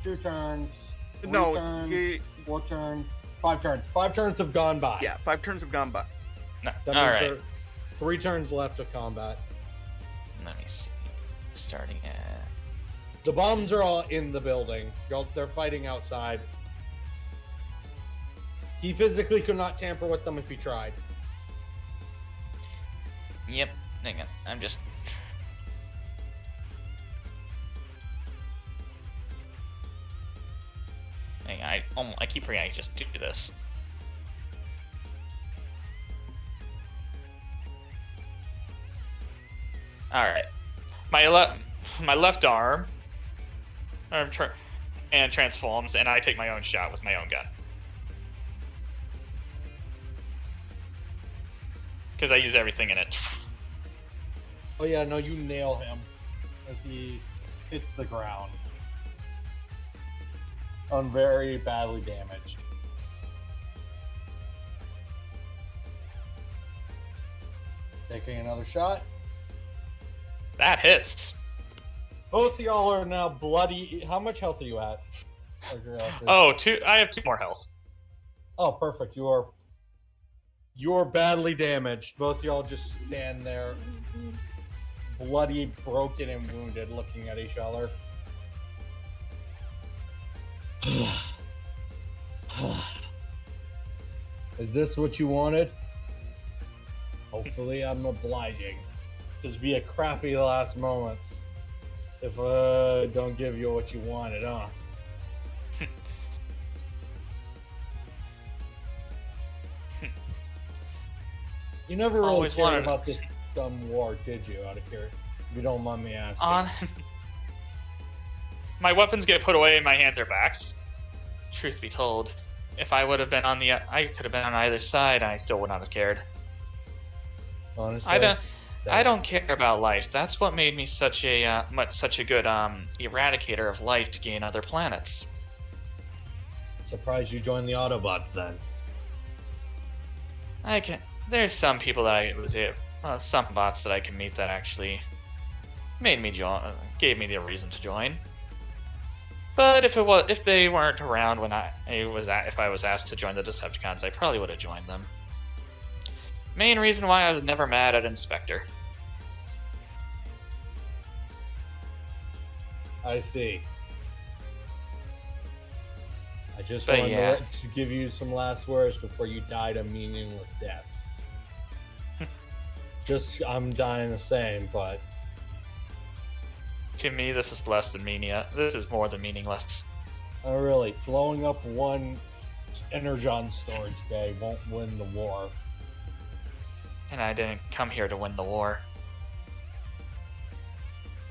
2 turns, 3 No, turns, 4 turns, 5 turns. 5 turns have gone by. Yeah, 5 turns have gone by. No. That All means right. there are 3 turns left of combat. Let me see. Starting at. The bombs are all in the building. They're fighting outside. He physically could not tamper with them if he tried. Yep. Dang it, I'm just... Dang, I keep forgetting I just do this. Alright. My left arm and transforms, and I take my own shot with my own gun. Because I use everything in it. Oh yeah, no, you nail him as he hits the ground. Very badly damaged. Taking another shot. That hits. Both of y'all are now bloody. How much health are you at? Oh, I have 2 more health. Oh, perfect. You're badly damaged. Both of y'all just stand there, bloody, broken, and wounded, looking at each other. Is this what you wanted? Hopefully I'm obliging. Just be a crappy last moments if I don't give you what you wanted, huh? You never really Always cared wanted about this dumb war, did you, out of here? If you don't mind me asking. My weapons get put away and my hands are back. Truth be told, if I would have been I could have been on either side and I still would not have cared. Honestly, I don't care about life. That's what made me such a good eradicator of life to gain other planets. Surprised you joined the Autobots then. There's some people that some bots that I can meet that actually made me gave me the reason to join. But if they weren't around when if I was asked to join the Decepticons, I probably would have joined them. Main reason why I was never mad at Inspector. I see. I just wanted to give you some last words before you died a meaningless death. I'm dying the same, but... To me, this is less than this is more than meaningless. Oh, really? Blowing up one Energon storage bay won't win the war. And I didn't come here to win the war.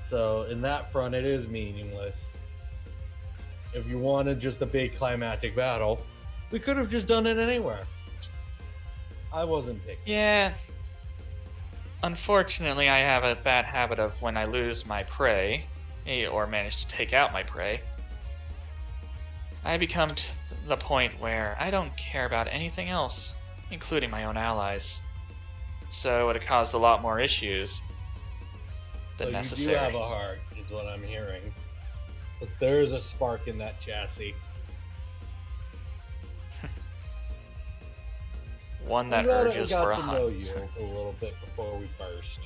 So, in that front, it is meaningless. If you wanted just a big climactic battle, we could have just done it anywhere. I wasn't picky. Yeah. Unfortunately, I have a bad habit of when I lose my prey, or manage to take out my prey, I become to the point where I don't care about anything else, including my own allies. So it would have caused a lot more issues than necessary. You do have a heart, is what I'm hearing. But there is a spark in that chassis. One that urges for a hunt. I got to know you a little bit before we burst.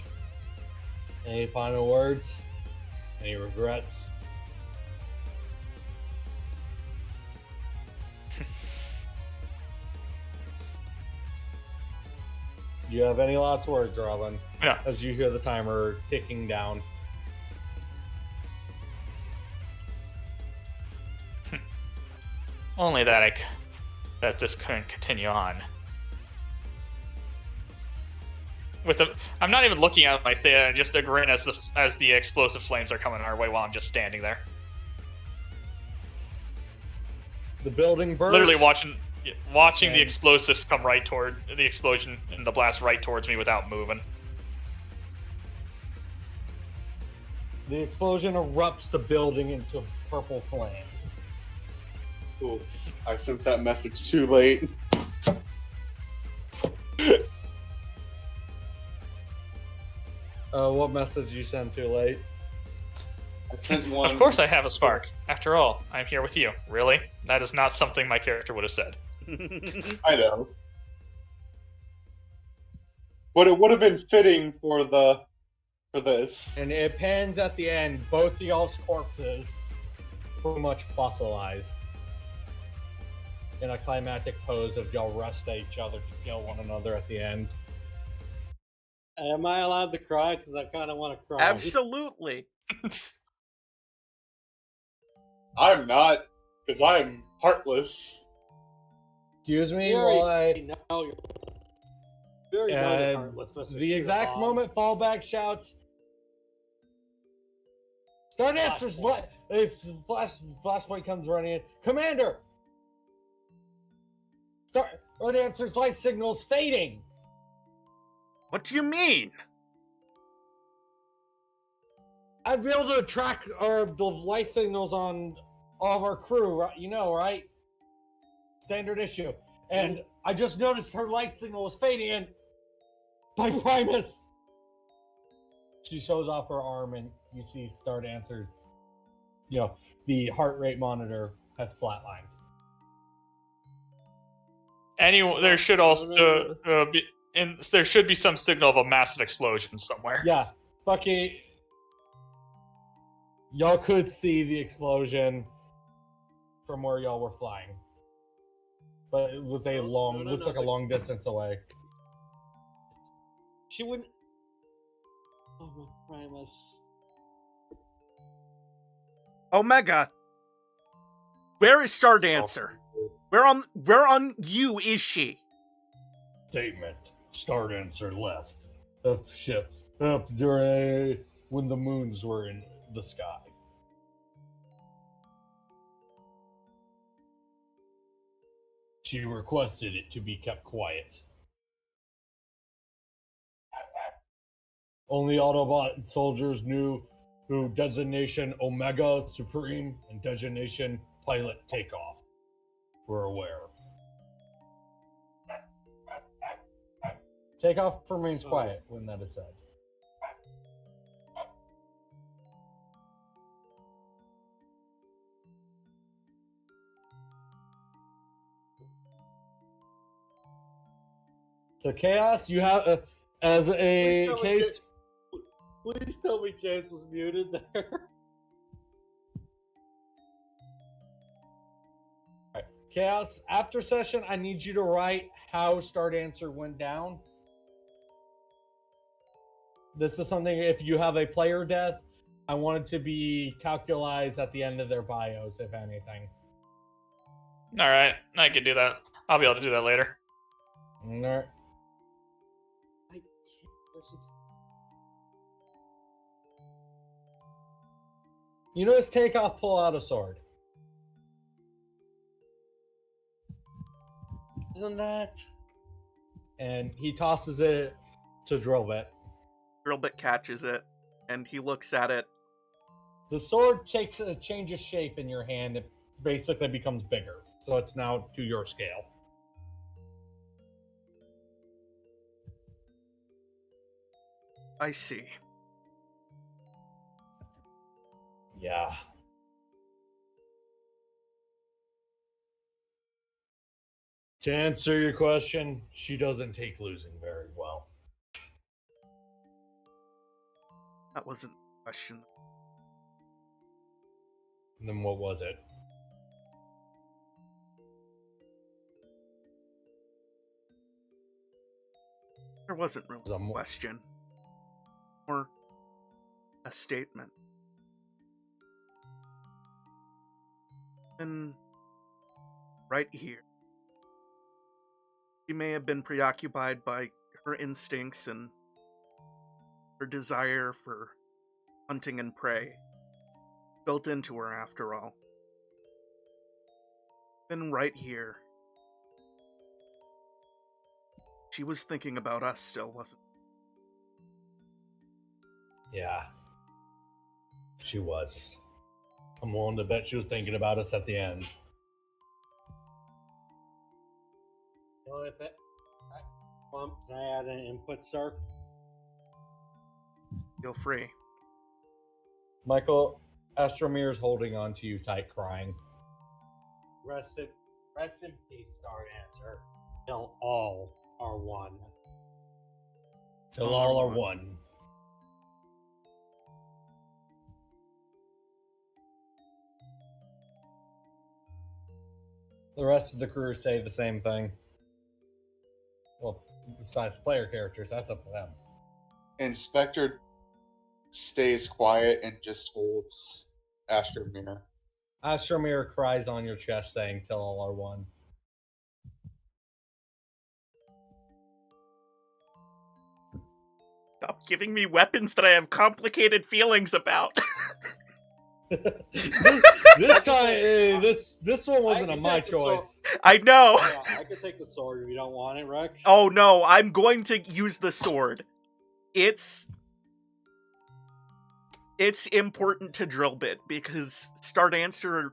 Any final words? Any regrets? Do you have any last words, Robin? Yeah. As you hear the timer ticking down. Only that this couldn't continue on. I'm not even looking at my say just a grin as the explosive flames are coming our way while I'm just standing there. The building bursts. Literally watching the explosives come right toward the explosion and the blast right towards me without moving. The explosion erupts the building into purple flames. Oof, I sent that message too late. What message did you send too late? I sent one. Of course I have a spark. After all, I'm here with you. Really? That is not something my character would have said. I know. But it would have been fitting for this. And it pans at the end, both of y'all's corpses pretty much fossilized in a climactic pose of y'all rust at each other to kill one another at the end. Am I allowed to cry? Because I kind of want to cry. Absolutely. I'm not, because I'm heartless. Excuse me You while already I. know you're. You already know you're heartless, Mr. The exact Shoot-Off. moment Fallback shouts, Star Dancer's if Flashpoint comes running in, Commander! Star Dancer's light signal's fading! What do you mean? I'd be able to track the light signals on all of our crew, right? You know, right? Standard issue. And I just noticed her light signal was fading, and by Primus! She shows off her arm, and you see Star Dancer. You know, the heart rate monitor has flatlined. Anyway, there should also be, and there should be some signal of a massive explosion somewhere. Yeah, Bucky, y'all could see the explosion from where y'all were flying, but it was a looks like a long distance away. She wouldn't. Oh my Primus. Omega, where is Star Dancer? Where on you is she? Statement: Star Dancer left the ship up during when the moons were in the sky. She requested it to be kept quiet. Only Autobot soldiers knew who designation Omega Supreme and designation Pilot Takeoff were aware. Takeoff remains quiet when that is said. So Chaos, you have as a case. Please tell me James was muted there. Right. Chaos, after session, I need you to write how Star Dancer went down. This is something, if you have a player death, I want it to be calculized at the end of their bios, if anything. Alright, I can do that. I'll be able to do that later. Alright. I can't listen. You notice Takeoff pull out a sword. Isn't that? And he tosses it to Drillbit. Drillbit catches it, and he looks at it. The sword changes shape in your hand. It basically becomes bigger. So it's now to your scale. I see. Yeah. To answer your question, she doesn't take losing very well. That wasn't a question. Then what was it? There wasn't really a Some- question. Or a statement. And right here. She may have been preoccupied by her instincts and her desire for hunting and prey. Built into her, after all. Then right here. She was thinking about us still, wasn't she? Yeah. She was. I'm willing to bet she was thinking about us at the end. Can I add an input, sir? Feel free. Michael, Astromir's holding on to you tight, crying. Rest in peace, Star Dancer. Till all are one. Till all are one. The rest of the crew say the same thing. Well, besides the player characters, that's up to them. Inspector stays quiet and just holds Astromir. Astromir cries on your chest saying, "Till all are one." Stop giving me weapons that I have complicated feelings about. This time, this one wasn't my choice. I know. Yeah, I could take the sword if you don't want it, Rex. Oh no, I'm going to use the sword. It's important to Drillbit because Stardancer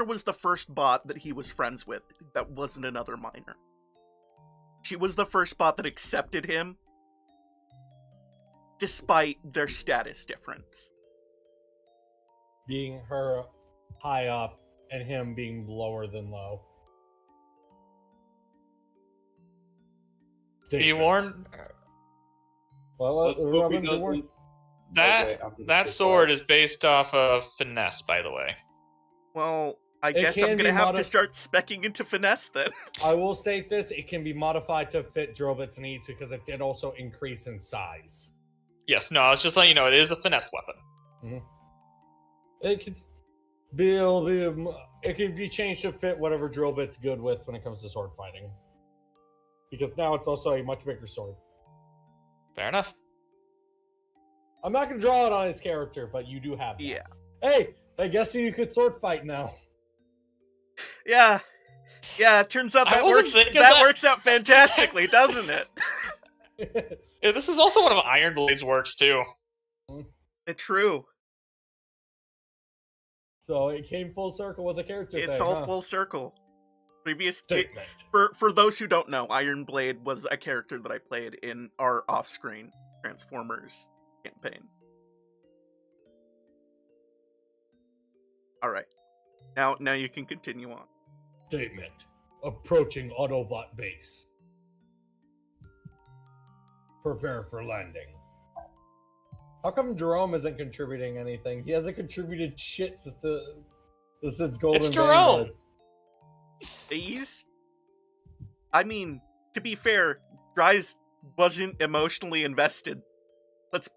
was the first bot that he was friends with that wasn't another miner. She was the first bot that accepted him despite their status difference. Being her high up and him being lower than low. Be warned, Well, Let's hope he Robin, be warned. doesn't. that Okay, I'm gonna that stay sword quiet. is based off of finesse, by the way. Well, I It guess can I'm be gonna have to modi- start specking into finesse then. I will state this: it can be modified to fit Drillbit's needs because it did also increase in size. Yes, no, I was just letting you know it is a finesse weapon. It could it could be changed to fit whatever Drillbit's good with when it comes to sword fighting. Because now it's also a much bigger sword. Fair enough. I'm not gonna draw it on his character, but you do have that. Yeah. Hey, I guess you could sword fight now. Yeah. Yeah, it turns out I that wasn't works thinking that that. works out fantastically, doesn't it? Yeah, this is also one of Iron Blade's works too. It's true. So it came full circle with the character It's thing, all huh? full circle. Statement. For those who don't know, Iron Blade was a character that I played in our off-screen Transformers campaign. All right, now you can continue on. Statement. Approaching Autobot base. Prepare for landing. How come Jerome isn't contributing anything? He hasn't contributed shit since since Golden It's Jerome. Vanguard. I mean, to be fair, Dry's wasn't emotionally invested.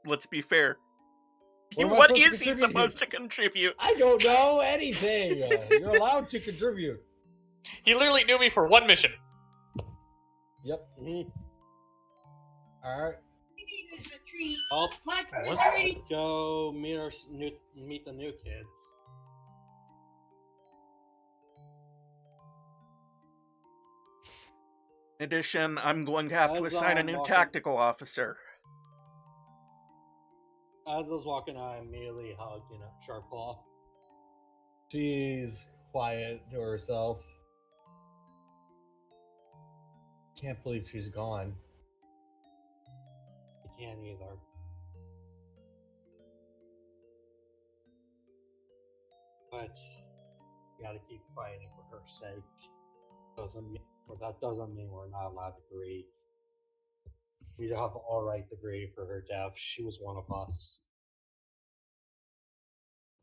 Let's be fair. What am I What supposed to is he contribute supposed here? to contribute? I don't know anything. You're allowed to contribute. He literally knew me for one mission. Yep. All right. Oh, What? let's go meet the new kids. In addition, I'm going to have to As assign a I'm new walking- tactical officer. As I was walking, I immediately hugged, Sharpaw. She's quiet to herself. Can't believe she's gone. I can't either. But we gotta keep fighting for her sake. That doesn't mean we're not allowed to grieve. We have all right to grieve for her death. She was one of us,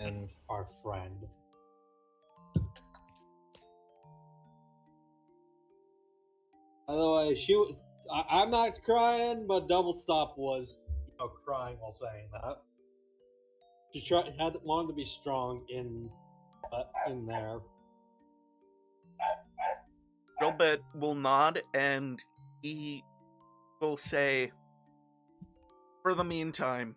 And our friend. By the way, she was. I'm not crying, but Double Stop was, crying while saying that. She wanted to be strong in there. Drillbit will nod and he will say, for the meantime,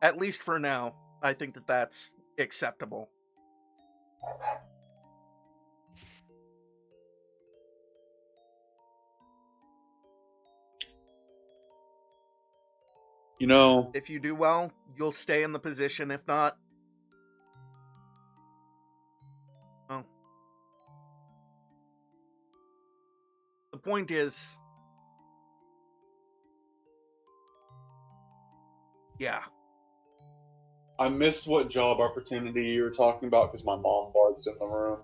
at least for now, I think that that's acceptable. You know, If you do well, you'll stay in the position. If not, well, the point is, yeah, I missed what job opportunity you were talking about because my mom barged in the room.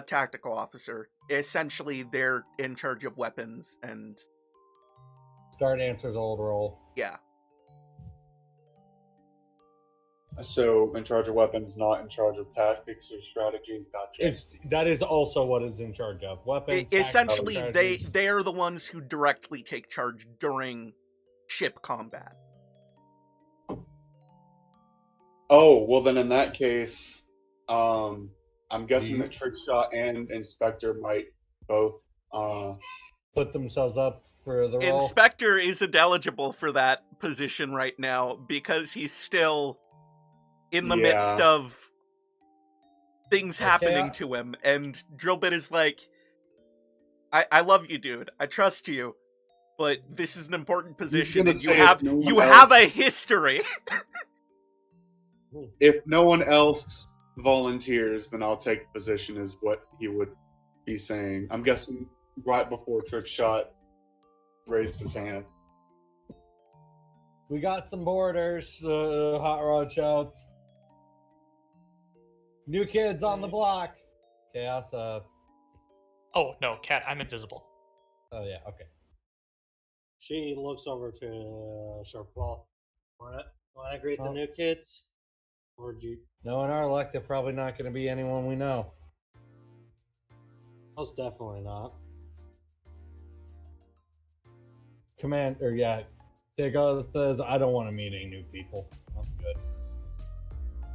tactical officer. Essentially, they're in charge of weapons and Start Answer's old role. yeah. So, in charge of weapons, not in charge of tactics or strategy. Gotcha. That is also what is in charge of weapons. Essentially, strategy. they are the ones who directly take charge during ship combat. Oh, well then in that case, I'm guessing that Trickshot and Inspector might both put themselves up for the role. Inspector isn't eligible for that position right now because he's still in the midst of things happening to him, and Drillbit is like, I love you, dude. I trust you, but this is an important position, and you have a history. If no one else volunteers, then I'll take the position, is what he would be saying. I'm guessing right before Trickshot raised his hand. We got some boarders, hot rod shouts. New kids on the block. Chaos, Oh, no, Cat, I'm invisible. Oh, yeah, okay. She looks over to Sharplaw. Wanna greet the new kids? Or do you... Knowing our luck, they're probably not going to be anyone we know. Most definitely not. Diego says, I don't want to meet any new people. I'm good.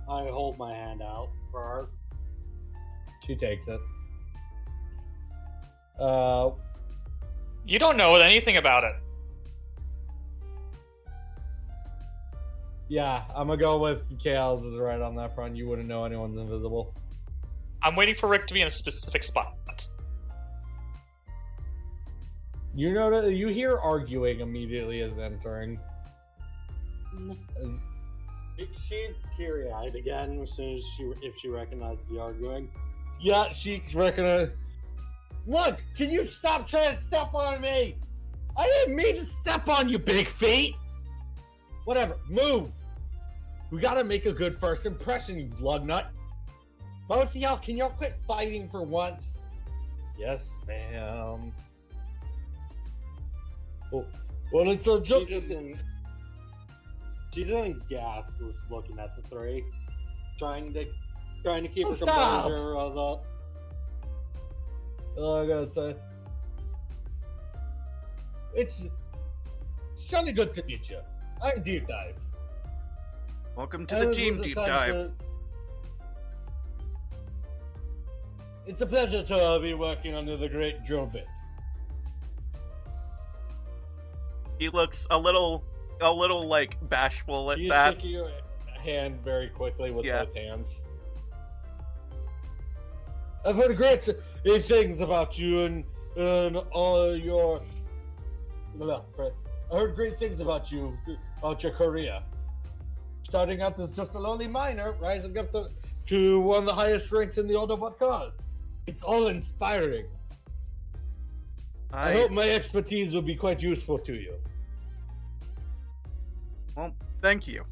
I hold my hand out for her. She takes it. You don't know anything about it. Yeah, I'm gonna go with Chaos is right on that front. You wouldn't know anyone's invisible. I'm waiting for Rick to be in a specific spot. You know that you hear arguing immediately as entering. She's teary-eyed again as soon as if she recognizes the arguing. Yeah, she recognizes. Look, can you stop trying to step on me? I didn't mean to step on you, big feet. Whatever, move. We gotta make a good first impression, you lug nut. Both of y'all, can y'all quit fighting for once? Yes, ma'am. Oh, well, it's a joke. She's in gas, just looking at the three, trying to keep her Stop. composure up. All I gotta say, it's jolly good to meet you. I'm Deep Dive. Welcome to the team, Deep Dive. It's a pleasure to be working under the great Drillbit. He looks a little like bashful at You that. shake your hand very quickly with both hands. I've heard great things about you and all your. I heard great things about you, about your career. Starting out as just a lowly miner, rising up to one of the highest ranks in the Autobot gods. It's all inspiring. I hope my expertise will be quite useful to you. Well, thank you.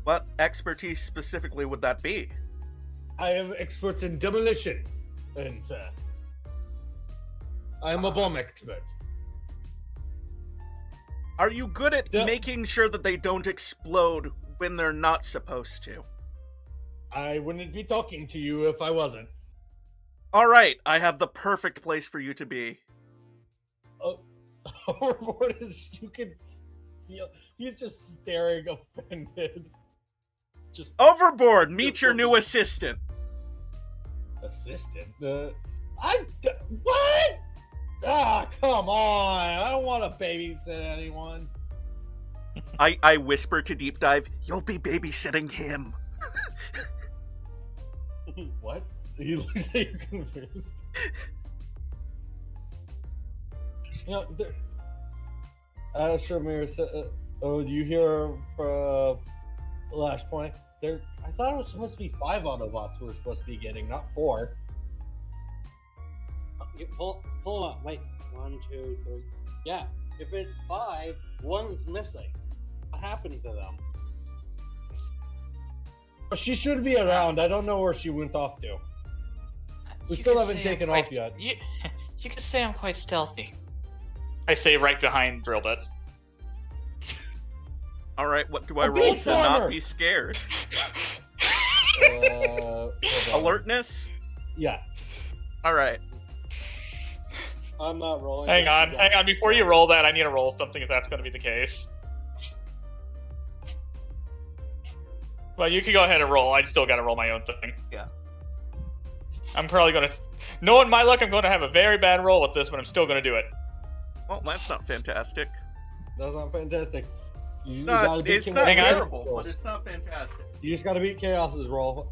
What expertise specifically would that be? I am expert in demolition, and I am a bomb expert. Are you good at making sure that they don't explode when they're not supposed to? I wouldn't be talking to you if I wasn't. All right, I have the perfect place for you to be. Overboard is, you can feel, he's just staring offended. Just Overboard, meet your new assistant. Assistant? What? Ah, come on! I don't want to babysit anyone. I whisper to Deep Dive, you'll be babysitting him. What? He looks like you're confused. You know, Shamir said, do you hear last point? I thought it was supposed to be 5 Autobots we were supposed to be getting, not 4. Hold on, wait. 1, 2, 3. Yeah, if it's 5, one's missing. What happened to them? She should be around. I don't know where she went off to. We still haven't taken off yet. You could say I'm quite stealthy. I say right behind Drillbit. All right, what do I A roll beast to not farmer! be scared? Hold on. Alertness. Yeah. All right. I'm not rolling. Hang on. Before you roll that, I need to roll something if that's going to be the case. Well, you can go ahead and roll. I still got to roll my own thing. Yeah. I'm probably going to... Knowing my luck, I'm going to have a very bad roll with this, but I'm still going to do it. Well, that's not fantastic. That's not fantastic. You No, gotta beat it's Chaos' not Hang on. terrible, roll. but it's not fantastic. You just gotta beat Chaos's roll.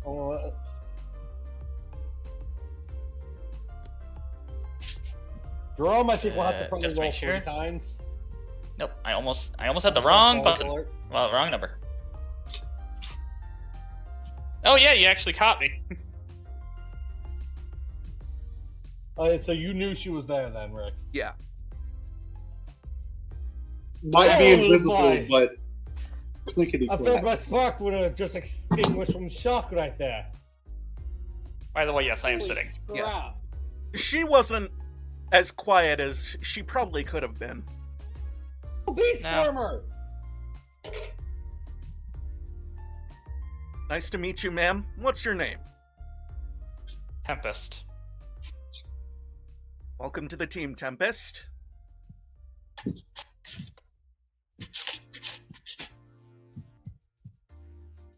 Jerome, I think we'll have to probably just to roll make sure. 3 times. Nope, I almost had the wrong False button. alert. Well, wrong number. Oh yeah, you actually caught me. So you knew she was there then, Rick? Yeah. Might be Oh, invisible, my. but clickety I felt clack. my spark would have just extinguished from shock right there. By the way, yes, I am Holy sitting. Scrap. She wasn't as quiet as she probably could have been. Oh, Beast No. Farmer! Nice to meet you, ma'am. What's your name? Tempest. Welcome to the team, Tempest.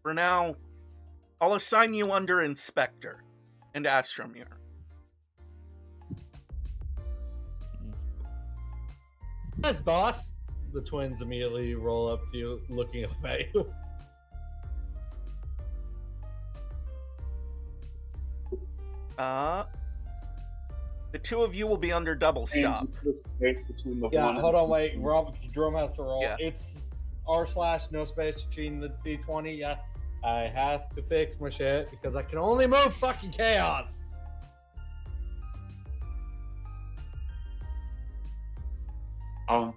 For now, I'll assign you under Inspector and Astromir. Yes, boss. The twins immediately roll up to you, looking up at you. The two of you will be under double stop. And just put space between the Yeah, one hold and on, wait. Jerome has to roll. Yeah. It's r/no space between the D20. Yeah, I have to fix my shit because I can only move fucking chaos. Um,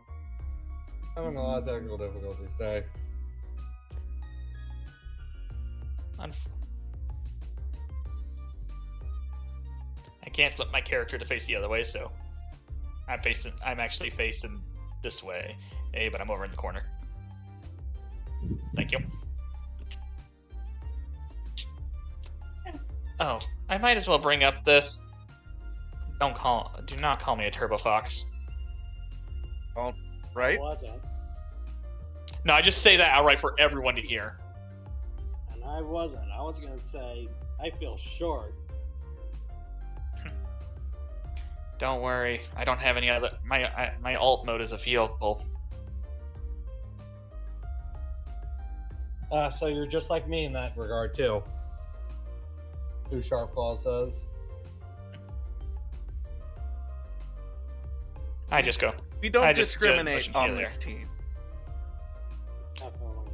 Having a lot of technical difficulties today. I can't flip my character to face the other way, so I'm actually facing this way. Hey, but I'm over in the corner. Thank you. Oh, I might as well bring up this. Do not call me a Turbo Fox. Right? Wasn't. No, I just say that outright for everyone to hear. And I wasn't. I was gonna say I feel short. Don't worry, I don't have any other. My alt mode is a vehicle. So you're just like me in that regard too. Who Sharpclaw says. I just go. We don't I just discriminate pushing on you this team.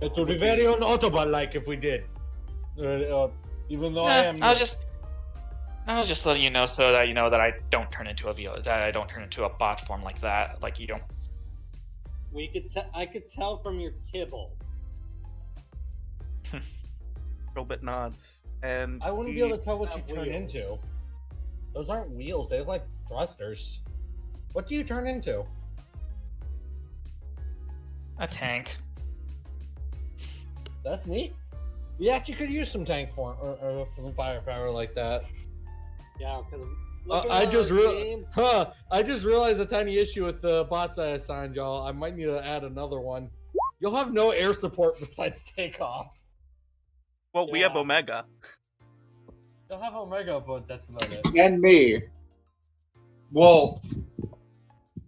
It would be very un-Autobot-like if we did. Even though I am. I was just letting you know so that you know that I don't turn into a bot form like that, like you. I could tell from your kibble. Robot nods. And I wouldn't be able to tell what you turn wheels. into. Those aren't wheels, they look like thrusters. What do you turn into? A tank. That's neat. We actually could use some tank form or some firepower like that. Yeah, because I just realized a tiny issue with the bots I assigned y'all. I might need to add another one. You'll have no air support besides takeoff. Well, we have Yeah. Omega. You'll have Omega, but that's about it. and me. Well,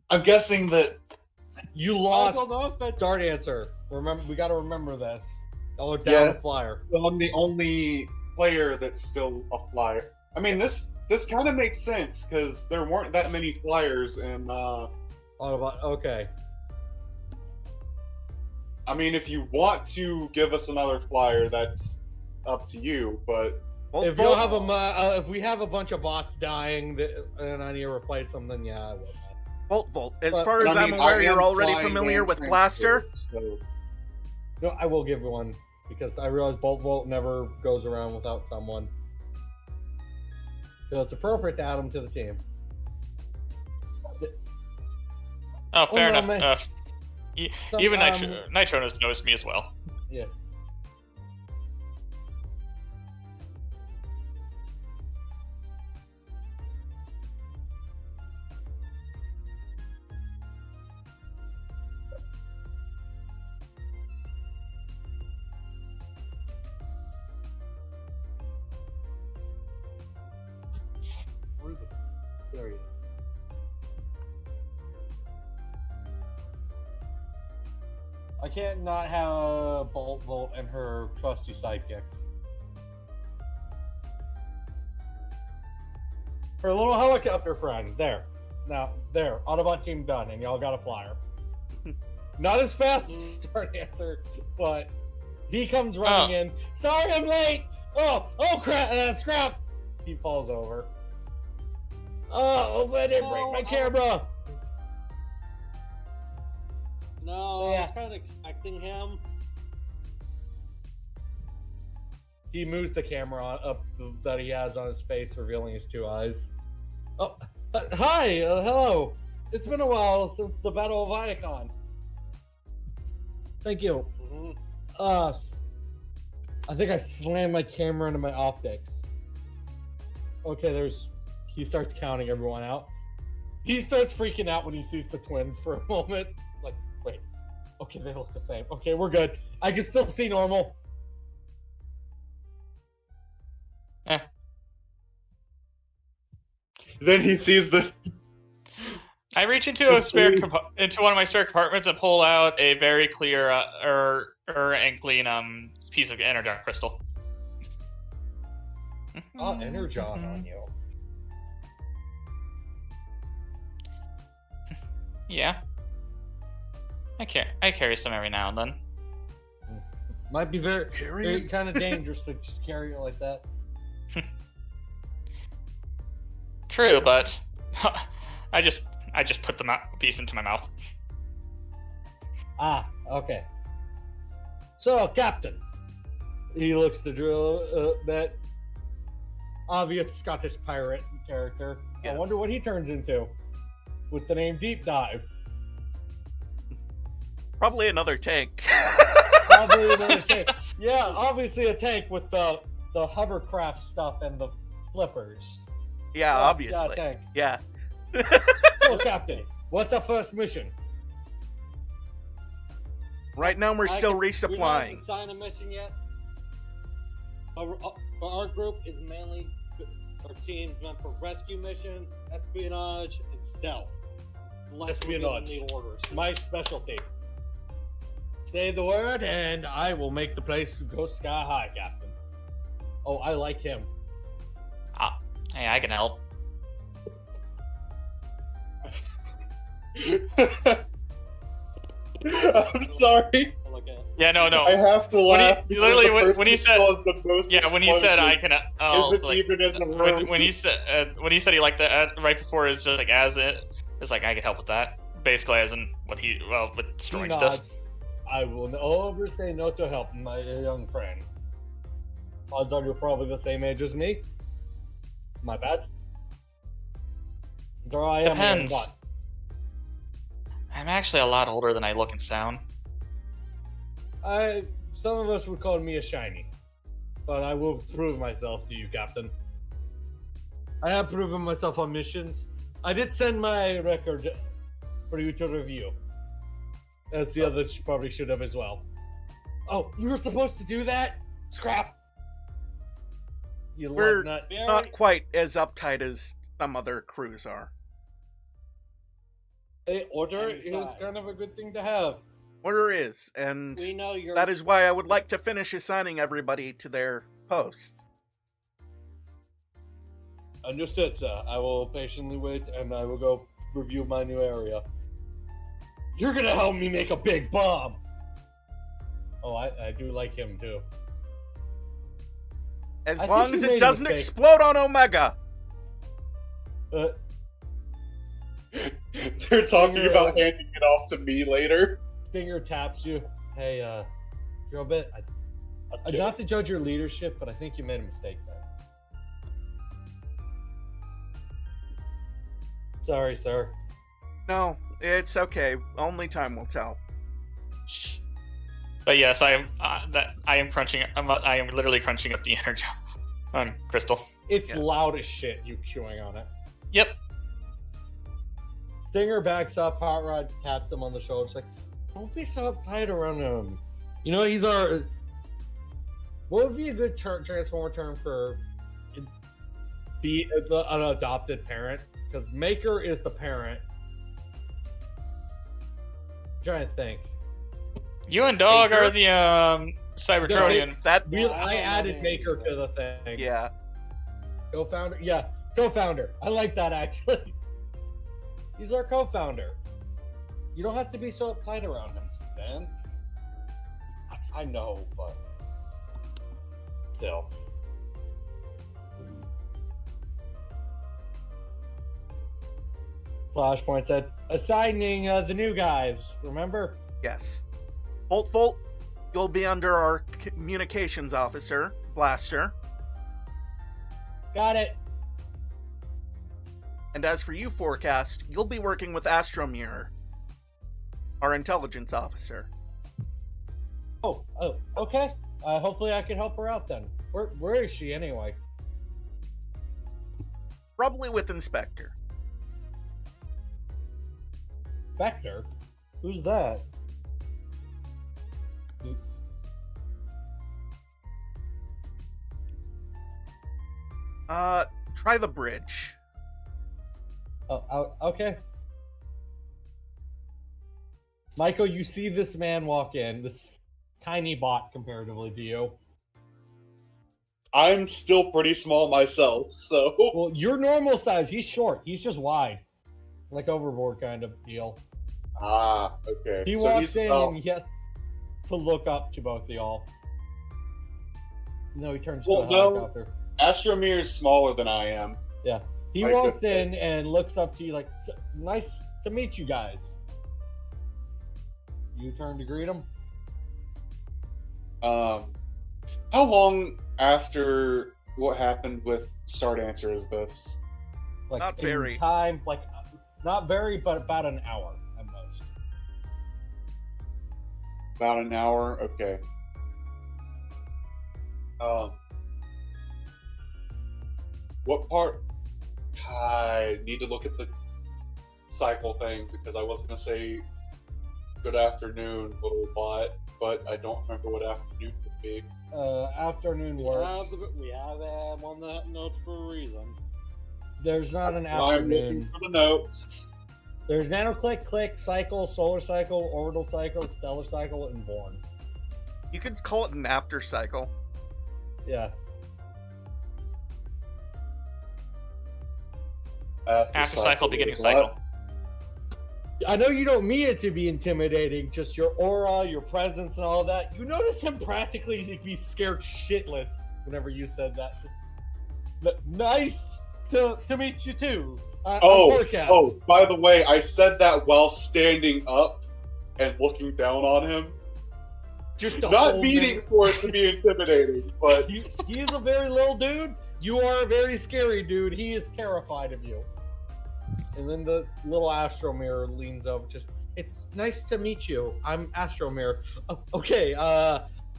I'm guessing that You I lost don't know if it's Dart Answer. Remember, we got to remember this. Oh, down Yes. the flyer. I'm the only player that's still a flyer. I mean, this kind of makes sense because there weren't that many flyers, and Autobot. Okay. I mean, if you want to give us another flyer, that's up to you. But Bolt If Bolt- you'll have if we have a bunch of bots dying and I need to replace them, then yeah, I will. Bolt. As But- far as I I'm mean, aware, I am you're already flying familiar and with Blaster. transport, so No, I will give you one because I realize Bolt never goes around without someone. So it's appropriate to add them to the team. Oh, fair no, enough. man. Even Nitro has noticed me as well. Yeah. There he is. I can't not have Bolt and her trusty sidekick. Her little helicopter friend. There. Now, there. Autobot team done, and y'all got a flyer. Not as fast as Stardancer, but he comes running in. Sorry, I'm late! Oh crap! Scrap! He falls over. Oh, I didn't break my camera! No, I was kind of expecting him. He moves the camera up that he has on his face, revealing his two eyes. Oh, hi! Hello! It's been a while since the Battle of Iacon. Thank you. I think I slammed my camera into my optics. Okay, he starts counting everyone out. He starts freaking out when he sees the twins for a moment. Like, wait. Okay, they look the same. Okay, we're good. I can still see normal. Then he sees the. I reach into one of my spare compartments and pull out a very clear and clean piece of energon crystal. I'll energon on you. Yeah. I carry some every now and then. Might be very kind of dangerous to just carry it like that. True, but I just put the piece into my mouth. Ah, okay. So, Captain. He looks to drill that obvious Scottish pirate character. Yes. I wonder what he turns into with the name Deep Dive. Probably another tank. Probably another tank. Yeah, obviously a tank with the hovercraft stuff and the flippers. Yeah, obviously. Yeah, tank. Yeah. So, Captain, what's our first mission? Right now, we're still resupplying. We haven't signed a mission yet. But our group is mainly, our team's meant for rescue mission, espionage, and stealth. Espionage. The orders. My specialty. Say the word, and I will make the place go sky high, Captain. Oh, I like him. Hey, I can help. I'm sorry. Yeah, no. I have to laugh. When he said I can, isn't like, even in the room. When he said he liked that right before, it's just like it's like I could help with that. Basically, as in with destroying stuff. I will never say no to help, my young friend. Odds are you're probably the same age as me. My bad. There I am. Depends. I'm actually a lot older than I look and sound. Some of us would call me a shiny, but I will prove myself to you, Captain. I have proven myself on missions. I did send my record for you to review, as the others probably should have as well. Oh, you were supposed to do that? Scrap. We're not quite as uptight as some other crews are. Hey, order is kind of a good thing to have. Order is, and we know that is why I would like to finish assigning everybody to their posts. Understood, sir. I will patiently wait, and I will go review my new area. You're gonna help me make a big bomb! Oh, I do like him, too. As long as it doesn't explode on Omega! They're talking about handing it off to me later. Stinger taps you. Hey, drill bit. Not to judge your leadership, but I think you made a mistake there. Sorry, sir. No, it's okay. Only time will tell. But yes, I am crunching. I am literally crunching up the energy on Crystal. It's loud as shit. You chewing on it. Yep. Stinger backs up. Hot Rod taps him on the shoulder. It's like, don't be so uptight around him. You know, he's our. What would be a good Transformer term for an adopted parent? Because Maker is the parent. I'm trying to think. You and Dog are the Cybertronian. I added Maker to the thing. Yeah. Co-founder? Yeah, co-founder. I like that, actually. He's our co-founder. You don't have to be so uptight around him, man. I know, but still. Flashpoint said, assigning the new guys, remember? Yes. Volt, you'll be under our communications officer, Blaster. Got it. And as for you, Forecast, you'll be working with Astromir, our intelligence officer. Oh, okay. Hopefully I can help her out then. Where is she anyway? Probably with Inspector. Spectre? Who's that? Try the bridge. Oh, okay. Michael, you see this man walk in, this tiny bot comparatively to you. I'm still pretty small myself, so... Well, you're normal size. He's short. He's just wide. Like Overboard kind of deal. Ah, okay. He walks in and he has to look up to both of y'all. No, he turns to a helicopter. Astromir is smaller than I am. Yeah. He walks in and looks up to you like, nice to meet you guys. You turn to greet him? How long after what happened with Stardancer is this? Like Not very. Time, like, not very, but about an hour at most. About an hour? Okay. What part? I need to look at the cycle thing because I was going to say good afternoon, little bot, but I don't remember what afternoon would be. Afternoon works. We have on that note for a reason. There's not an I'm looking afternoon. for the notes. There's nanoclick, click, cycle, solar cycle, orbital cycle, stellar cycle, and born. You could call it an after cycle. Yeah. After cycle, beginning cycle. I know you don't mean it to be intimidating, just your aura, your presence, and all that. You notice him practically be scared shitless whenever you said that. But nice to meet you too. Oh, by the way, I said that while standing up and looking down on him. Just not meaning for it to be intimidating, but he is a very little dude. You are a very scary dude. He is terrified of you. And then the little Astromir leans over. Just, it's nice to meet you. I'm Astromir. Oh, okay,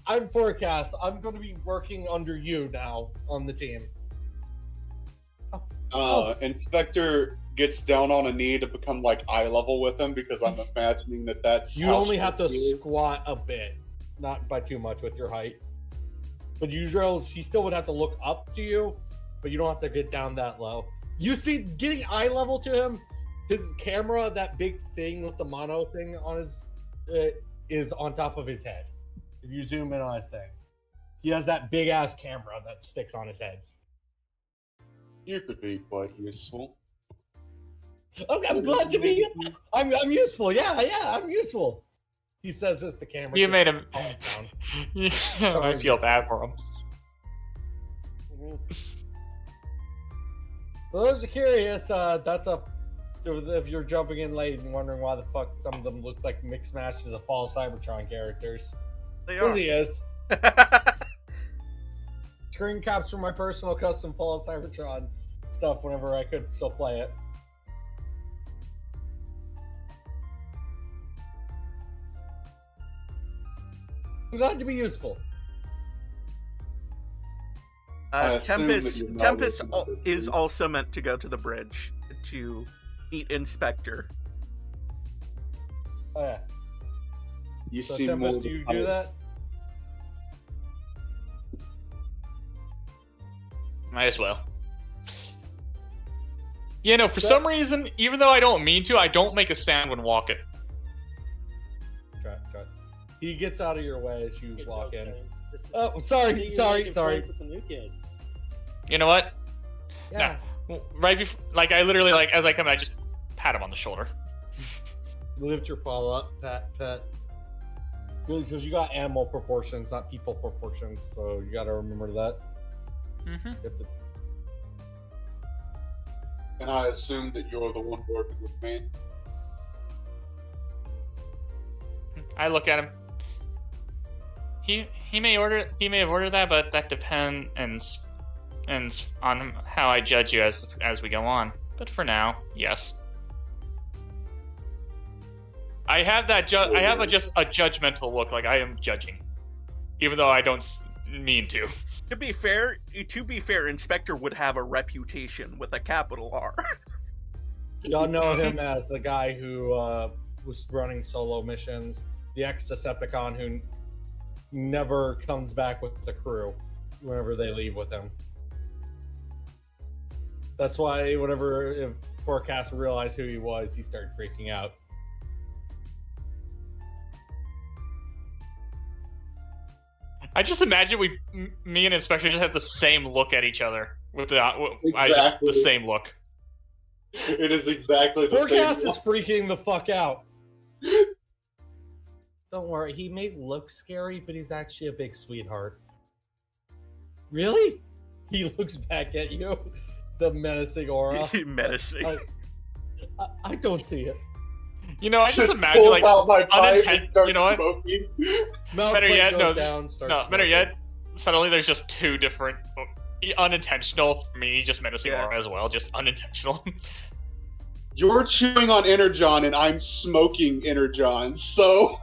I'm Forecast. I'm going to be working under you now on the team. Inspector gets down on a knee to become like eye level with him because I'm imagining that's. You only have to squat a bit, not by too much with your height. But usually, she still would have to look up to you, but you don't have to get down that low. You see, getting eye level to him, his camera, that big thing with the mono thing on his, is on top of his head. If you zoom in on his thing, he has that big ass camera that sticks on his head. You could be quite useful. Okay, I'm glad to be. I'm useful. Yeah, I'm useful. He says this the camera. You made him. Yeah, I feel bad for him. For those are curious, that's a. If you're jumping in late and wondering why the fuck some of them look like mixed matches of Fall Cybertron characters, They because are. he is. Screen caps from my personal custom Fall Cybertron stuff whenever I could still play it. glad to be useful. I assume that Tempest you're not Tempest looking at this, is please. also meant to go to the bridge to meet Inspector. Oh yeah. You So seem more Tempest, do you do that? Might as well. Yeah, no, for some reason, even though I don't mean to, I don't make a sound when walking. Try. He gets out of your way as you Good walk joke, in. James. This is- Oh, See, sorry. you're making friends with the new kid. You know what? Yeah. Right before, like, I literally, like, as I come in, I just pat him on the shoulder. Lift your paw up, pat. Good, because you got animal proportions, not people proportions, so you got to remember that. Mm-hmm. You have to- And I assume that you're the one working with me. I look at him. He may have ordered that, but that depends on how I judge you as we go on. But for now, yes. I have that just a judgmental look, like I am judging, even though I don't mean to. To be fair, Inspector would have a reputation with a capital R. Y'all know him as the guy who was running solo missions, the ex-Decepticon who never comes back with the crew whenever they leave with him. That's why if Forecast realized who he was, he started freaking out. I just imagine me and Inspector just have the same look at each other with Exactly. the same look. It is exactly the Forecast same. is freaking the fuck out. Don't worry, he may look scary, but he's actually a big sweetheart. Really? He looks back at you, the menacing aura. Menacing. I don't see it. You know, I just imagine pulls like out my pipe and uninten- starts you know what? smoking. Mouth Better plate yet, goes no, down, starts No, better smoking. yet, suddenly there's just two different, unintentional for me, just menacing Yeah. aura as well, just unintentional. You're chewing on Energon and I'm smoking Energon, so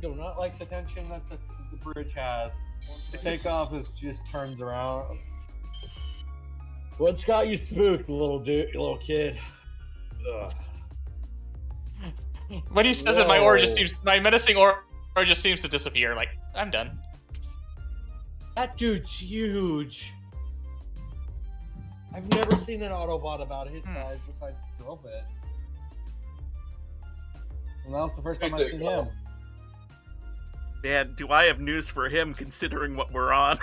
Do not like the tension that the bridge has. The takeoff is just turns around. What's got you spooked, little kid? Ugh. When he says it, my aura just Whoa. my menacing aura just seems to disappear. Like, I'm done. That dude's huge. I've never seen an Autobot about his size besides Drillbit. And that was the first time I've seen him. Man, do I have news for him considering what we're on?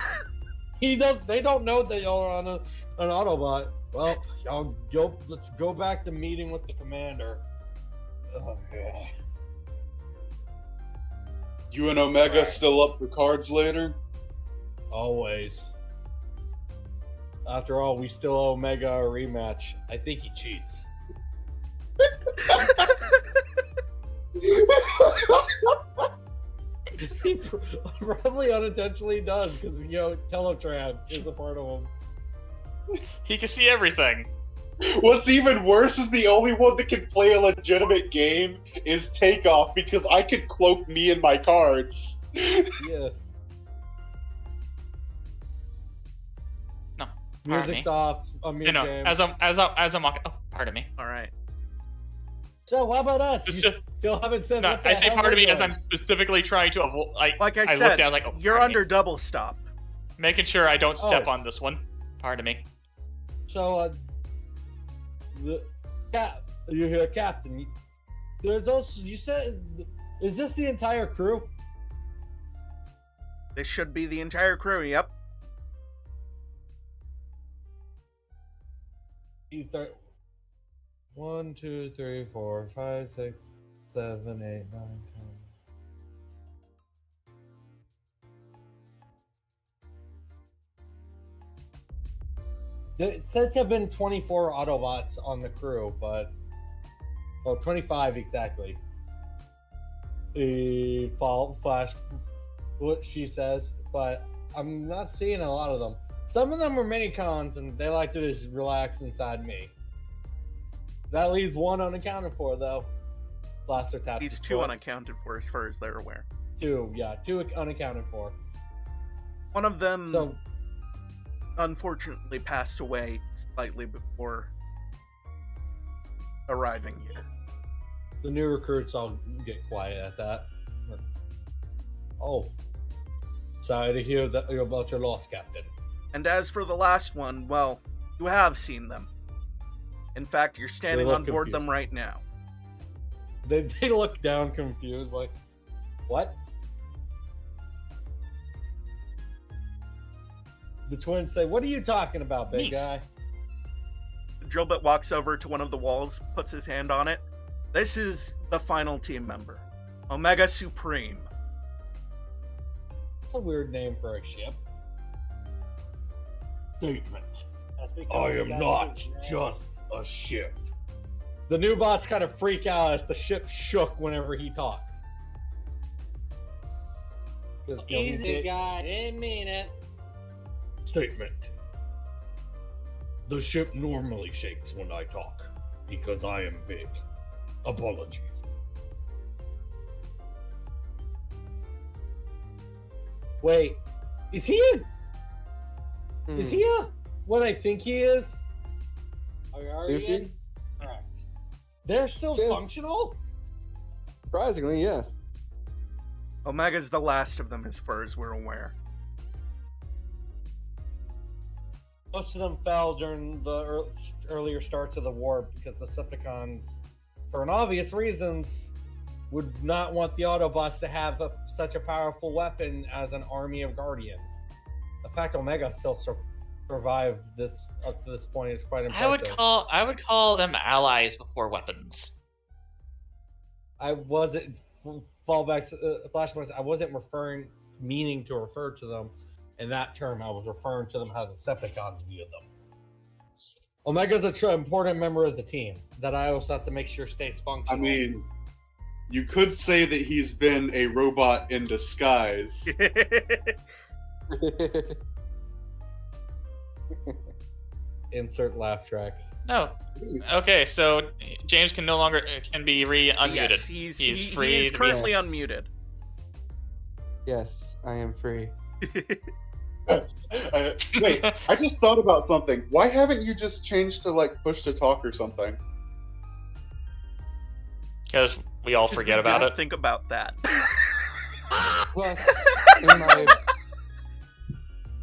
He does. They don't know that y'all are on an Autobot. Well, let's go back to meeting with the commander. Oh, yeah. you and Omega still up for cards later? Always. After all, we still owe Omega a rematch. I think he cheats. He probably unintentionally does, because, Teletran is a part of him. He can see everything. What's even worse is the only one that can play a legitimate game is Takeoff, because I could cloak me in my cards. Yeah. No, Music's off. I'm You know, James. as I'm walking. Oh, pardon me. All right. So, how about us? Just- You still haven't said No, what the I say hell pardon we're me as I'm doing. specifically trying to avoid. Like I look said, down like, oh, you're pardon me. under double stop. Making sure I don't step Oh. on this one. Pardon me. So, you're here, Captain. There's also, you said, is this the entire crew? This should be the entire crew, yep. You start. 1, 2, 3, 4, 5, 6, 7, 8, 9, 10. It said to have been 24 Autobots on the crew, but 25 exactly. The flash, what she says, but I'm not seeing a lot of them. Some of them are mini-cons, and they like to just relax inside me. That leaves one unaccounted for, though. blaster taps. He's his two foot. unaccounted for as far as they're aware. Two unaccounted for. One of them So unfortunately passed away slightly before arriving here. the new recruits all get quiet at that. Oh, sorry to hear that about your loss, Captain. And as for the last one, well, you have seen them. In fact, you're standing look on board them confused. right now. They look down confused, like, what? The twins say, "What are you talking about, big Neat. guy?" Drillbit walks over to one of the walls, puts his hand on it. This is the final team member, Omega Supreme. That's a weird name for a ship. Statement. That's because I am that's not his name. just a ship. The new bots kind of freak out as the ship shook whenever he talks. 'Cause, you know, he Easy, did- guy. Didn't mean it. Statement. The ship normally shakes when I talk because I am big. Apologies. Wait, is he what I think he is? Are you already Goofy? in? Correct. They're still Yeah. functional? Surprisingly, yes. Omega's the last of them as far as we're aware. Most of them fell during the earlier starts of the war because the Decepticons, for an obvious reasons, would not want the Autobots to have such a powerful weapon as an army of Guardians. The fact Omega still survived this up to this point is quite impressive. I would call them allies before weapons. I wasn't fallbacks, flashbacks. I wasn't meaning to refer to them in that term. I was referring to them how the Decepticons viewed them. Omega's an important member of the team that I also have to make sure stays functional. I mean, you could say that he's been a robot in disguise. Insert laugh track. No. Okay, so James can no longer be unmuted. Yes, he's free. He is to be- currently Yes. unmuted. Yes, I am free. Wait, I just thought about something. Why haven't you just changed to like push to talk or something? Because we all forget We about didn't it. Think about that. Plus, in my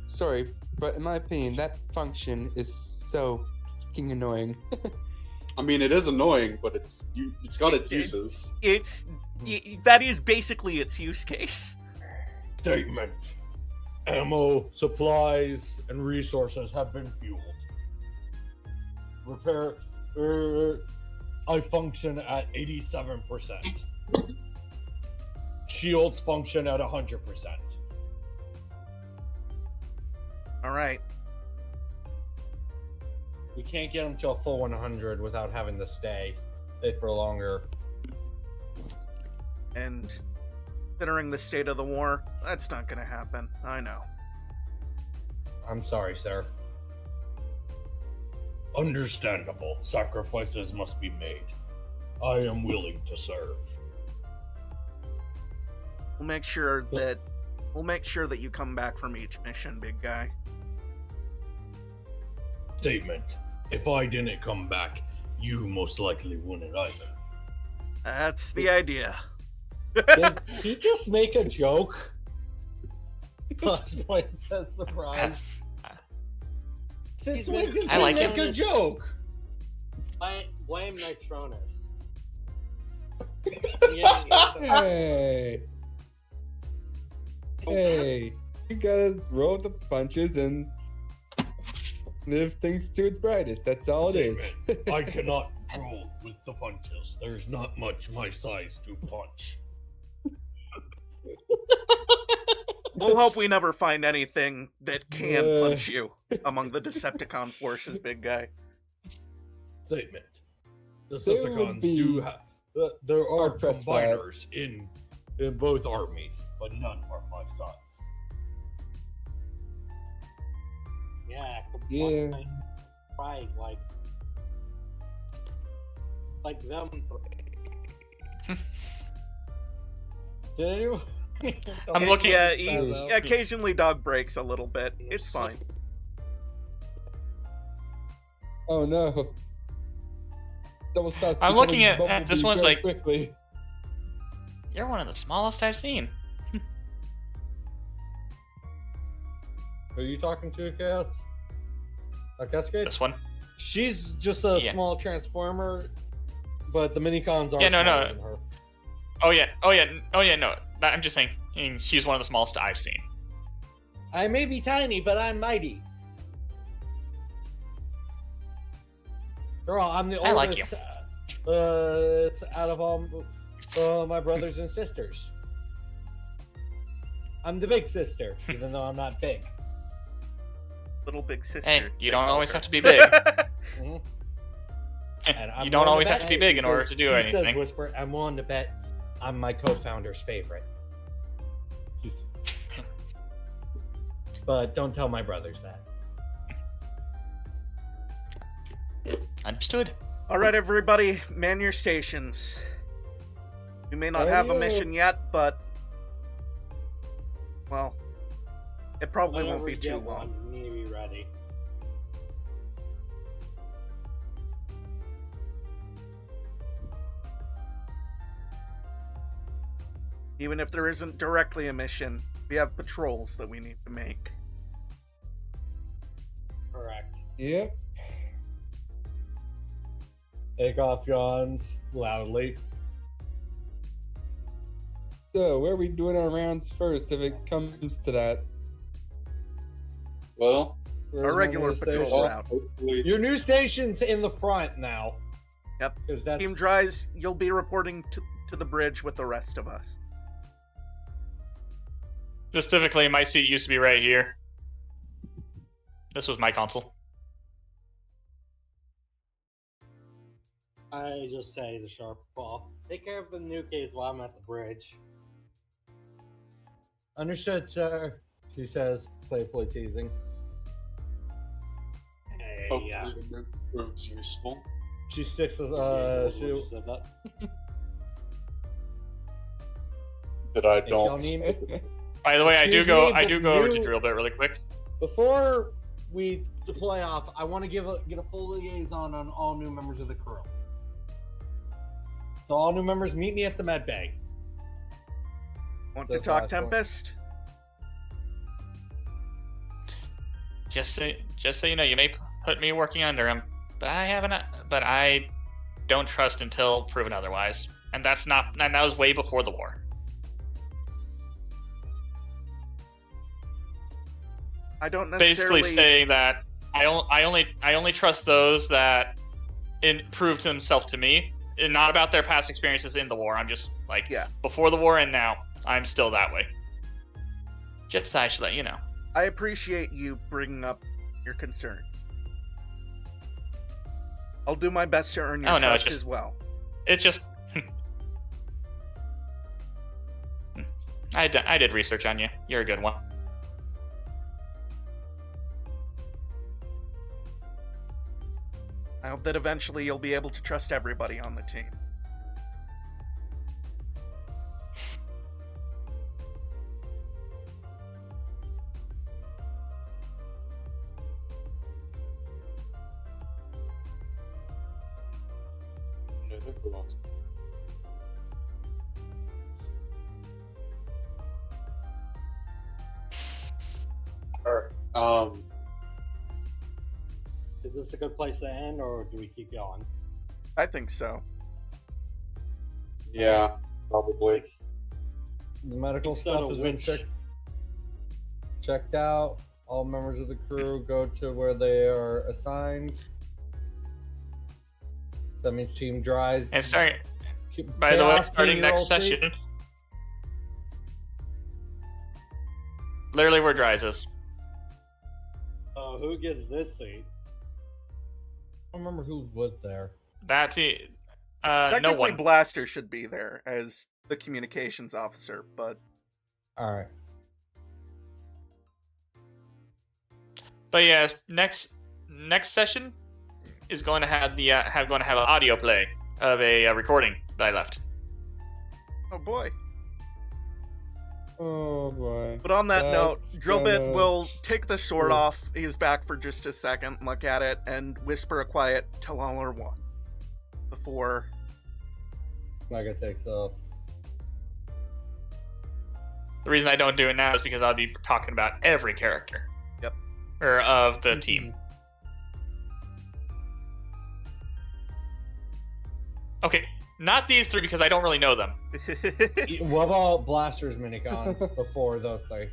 sorry, but in my opinion, that function is so fucking annoying. I mean, it is annoying, but it's got its It- uses. That is basically its use case. Statement. Ammo, supplies, and resources have been fueled. I function at 87%. Shields function at 100%. All right. We can't get them to a full 100 without having to stay for longer. And considering the state of the war, that's not going to happen. I know. I'm sorry, sir. Understandable. Sacrifices must be made. I am willing to serve. We'll make sure that you come back from each mission, big guy. Statement. If I didn't come back, you most likely wouldn't either. That's the idea. Did he just make a joke? Flashpoint says surprised. Since when does I he like make it. a joke? Blame Nitronus. Hey, hey, you gotta roll the punches and live things to its brightest. That's all it is. I cannot roll with the punches. There's not much my size to punch. We'll hope we never find anything that can punch you among the Decepticon forces, big guy. Statement. The They would Decepticons be do have. There are hard-pressed by it. combiners in both armies, but none are my size. Yeah. Yeah. Right, like them. Did anyone? I'm looking Yeah, at occasionally dog breaks a little bit. It's fine. Oh no. Double stars I'm looking becoming at this Bumblebee one's very like- quickly. You're one of the smallest I've seen. Are you talking to Chaos? Cascade? This one? She's just a Yeah. small transformer, but the minicons are Yeah, no, smaller no. than her. Oh yeah, no. I'm just saying, she's one of the smallest I've seen. I may be tiny, but I'm mighty. Girl, I'm the I like oldest out of all my brothers and sisters. I'm the big sister, even though I'm not big. Little big sister. Hey, you they don't call always her. have to be big. Mhm. And I'm You don't willing always bet- have to be big she in order says- to do she anything. Says Whisper, I'm willing to bet I'm my co-founder's favorite. But don't tell my brothers that. Understood. All right, everybody, man your stations. We may not have a mission yet, but well, it probably Whenever won't be we too get long. one, you need to be ready. Even if there isn't directly a mission, we have patrols that we need to make. Correct. Yep. Takeoff yawns loudly. So, where are we doing our rounds first if it comes to that? Well, Where's Our my regular new patrol station? route. hopefully, Your new station's in the front now. Yep. 'Cause that's Team Dries, you'll be reporting to the bridge with the rest of us. Specifically, my seat used to be right here. This was my console. I just say the sharp ball. Take care of the new kids while I'm at the bridge. understood, sir. She says, playfully teasing. Hey, hopefully yeah. the move proves useful. She sticks with she, Said that. That I If y'all don't. need- By the way, Excuse I me, do but go you- to drill bit really quick. Before we deploy off, I want to get a full liaison on all new members of the crew. So all new members, meet me at the med bay. Want That's to talk last one. Tempest? Just so you know, you may put me working under him, but I don't trust until proven otherwise. And that was way before the war. I don't necessarily. Basically saying that I only trust those that proved himself to me, and not about their past experiences in the war. I'm just like, Yeah. before the war and now, I'm still that way. Just so I should let you know. I appreciate you bringing up your concerns. I'll do my best to earn your Oh, no, it's trust just- as well. It just I did research on you. You're a good one. I hope that eventually you'll be able to trust everybody on the team. No, that belongs. Alright. Is this a good place to end, or do we keep going? I think so. Yeah, probably. The medical Instead stuff of has been which- checked out. All members of the crew go to where they are assigned. That means Team Dries. And by the way, Chaos, starting bring your next old seat. session, literally where Dries is. Who gets this seat? I don't remember who was there. That's it. No Technically, one. Blaster should be there as the communications officer, but All right. But yeah, next session is going to have an audio play of a recording that I left. Oh boy. Oh boy. But on that note, That's Drillbit gonna- will take the sword Oof. off. He's back for just a second, look at it, and whisper a quiet "Tell all or one" before. Mega takes off. The reason I don't do it now is because I'll be talking about every character. Yep. Or of the team. Okay, not these three because I don't really know them. What about Blaster's minicons before those three?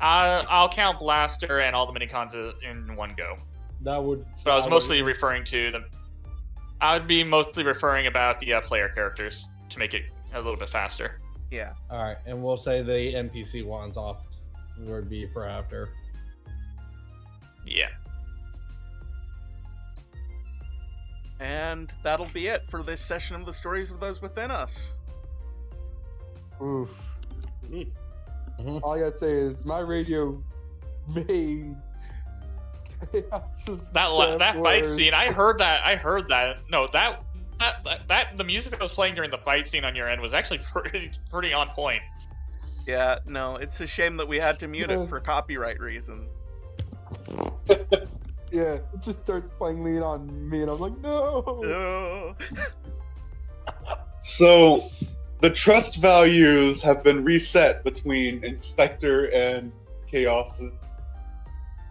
I'll count Blaster and all the minicons in one go. That would. But I was mostly referring to them. I would be mostly referring about the player characters to make it a little bit faster. Yeah. All right, and we'll say the NPC ones off would be for after. Yeah. And that'll be it for this session of the Stories of Those Within Us. Oof. Mhm. All I gotta say is my radio made chaos. That fight Templars. scene, I heard that. No, that the music that was playing during the fight scene on your end was actually pretty on point. Yeah, no, it's a shame that we had to mute Yeah. it for copyright reasons. Yeah, it just starts playing lead on me, and I was like, no. Oh. So, the trust values have been reset between Inspector and Chaos.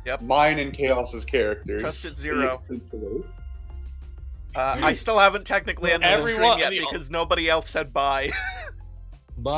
Yep. Mine and Chaos's characters. Trust at 0. Instantly. I still haven't technically ended the stream Everyone- yet because nobody else said bye. Bye.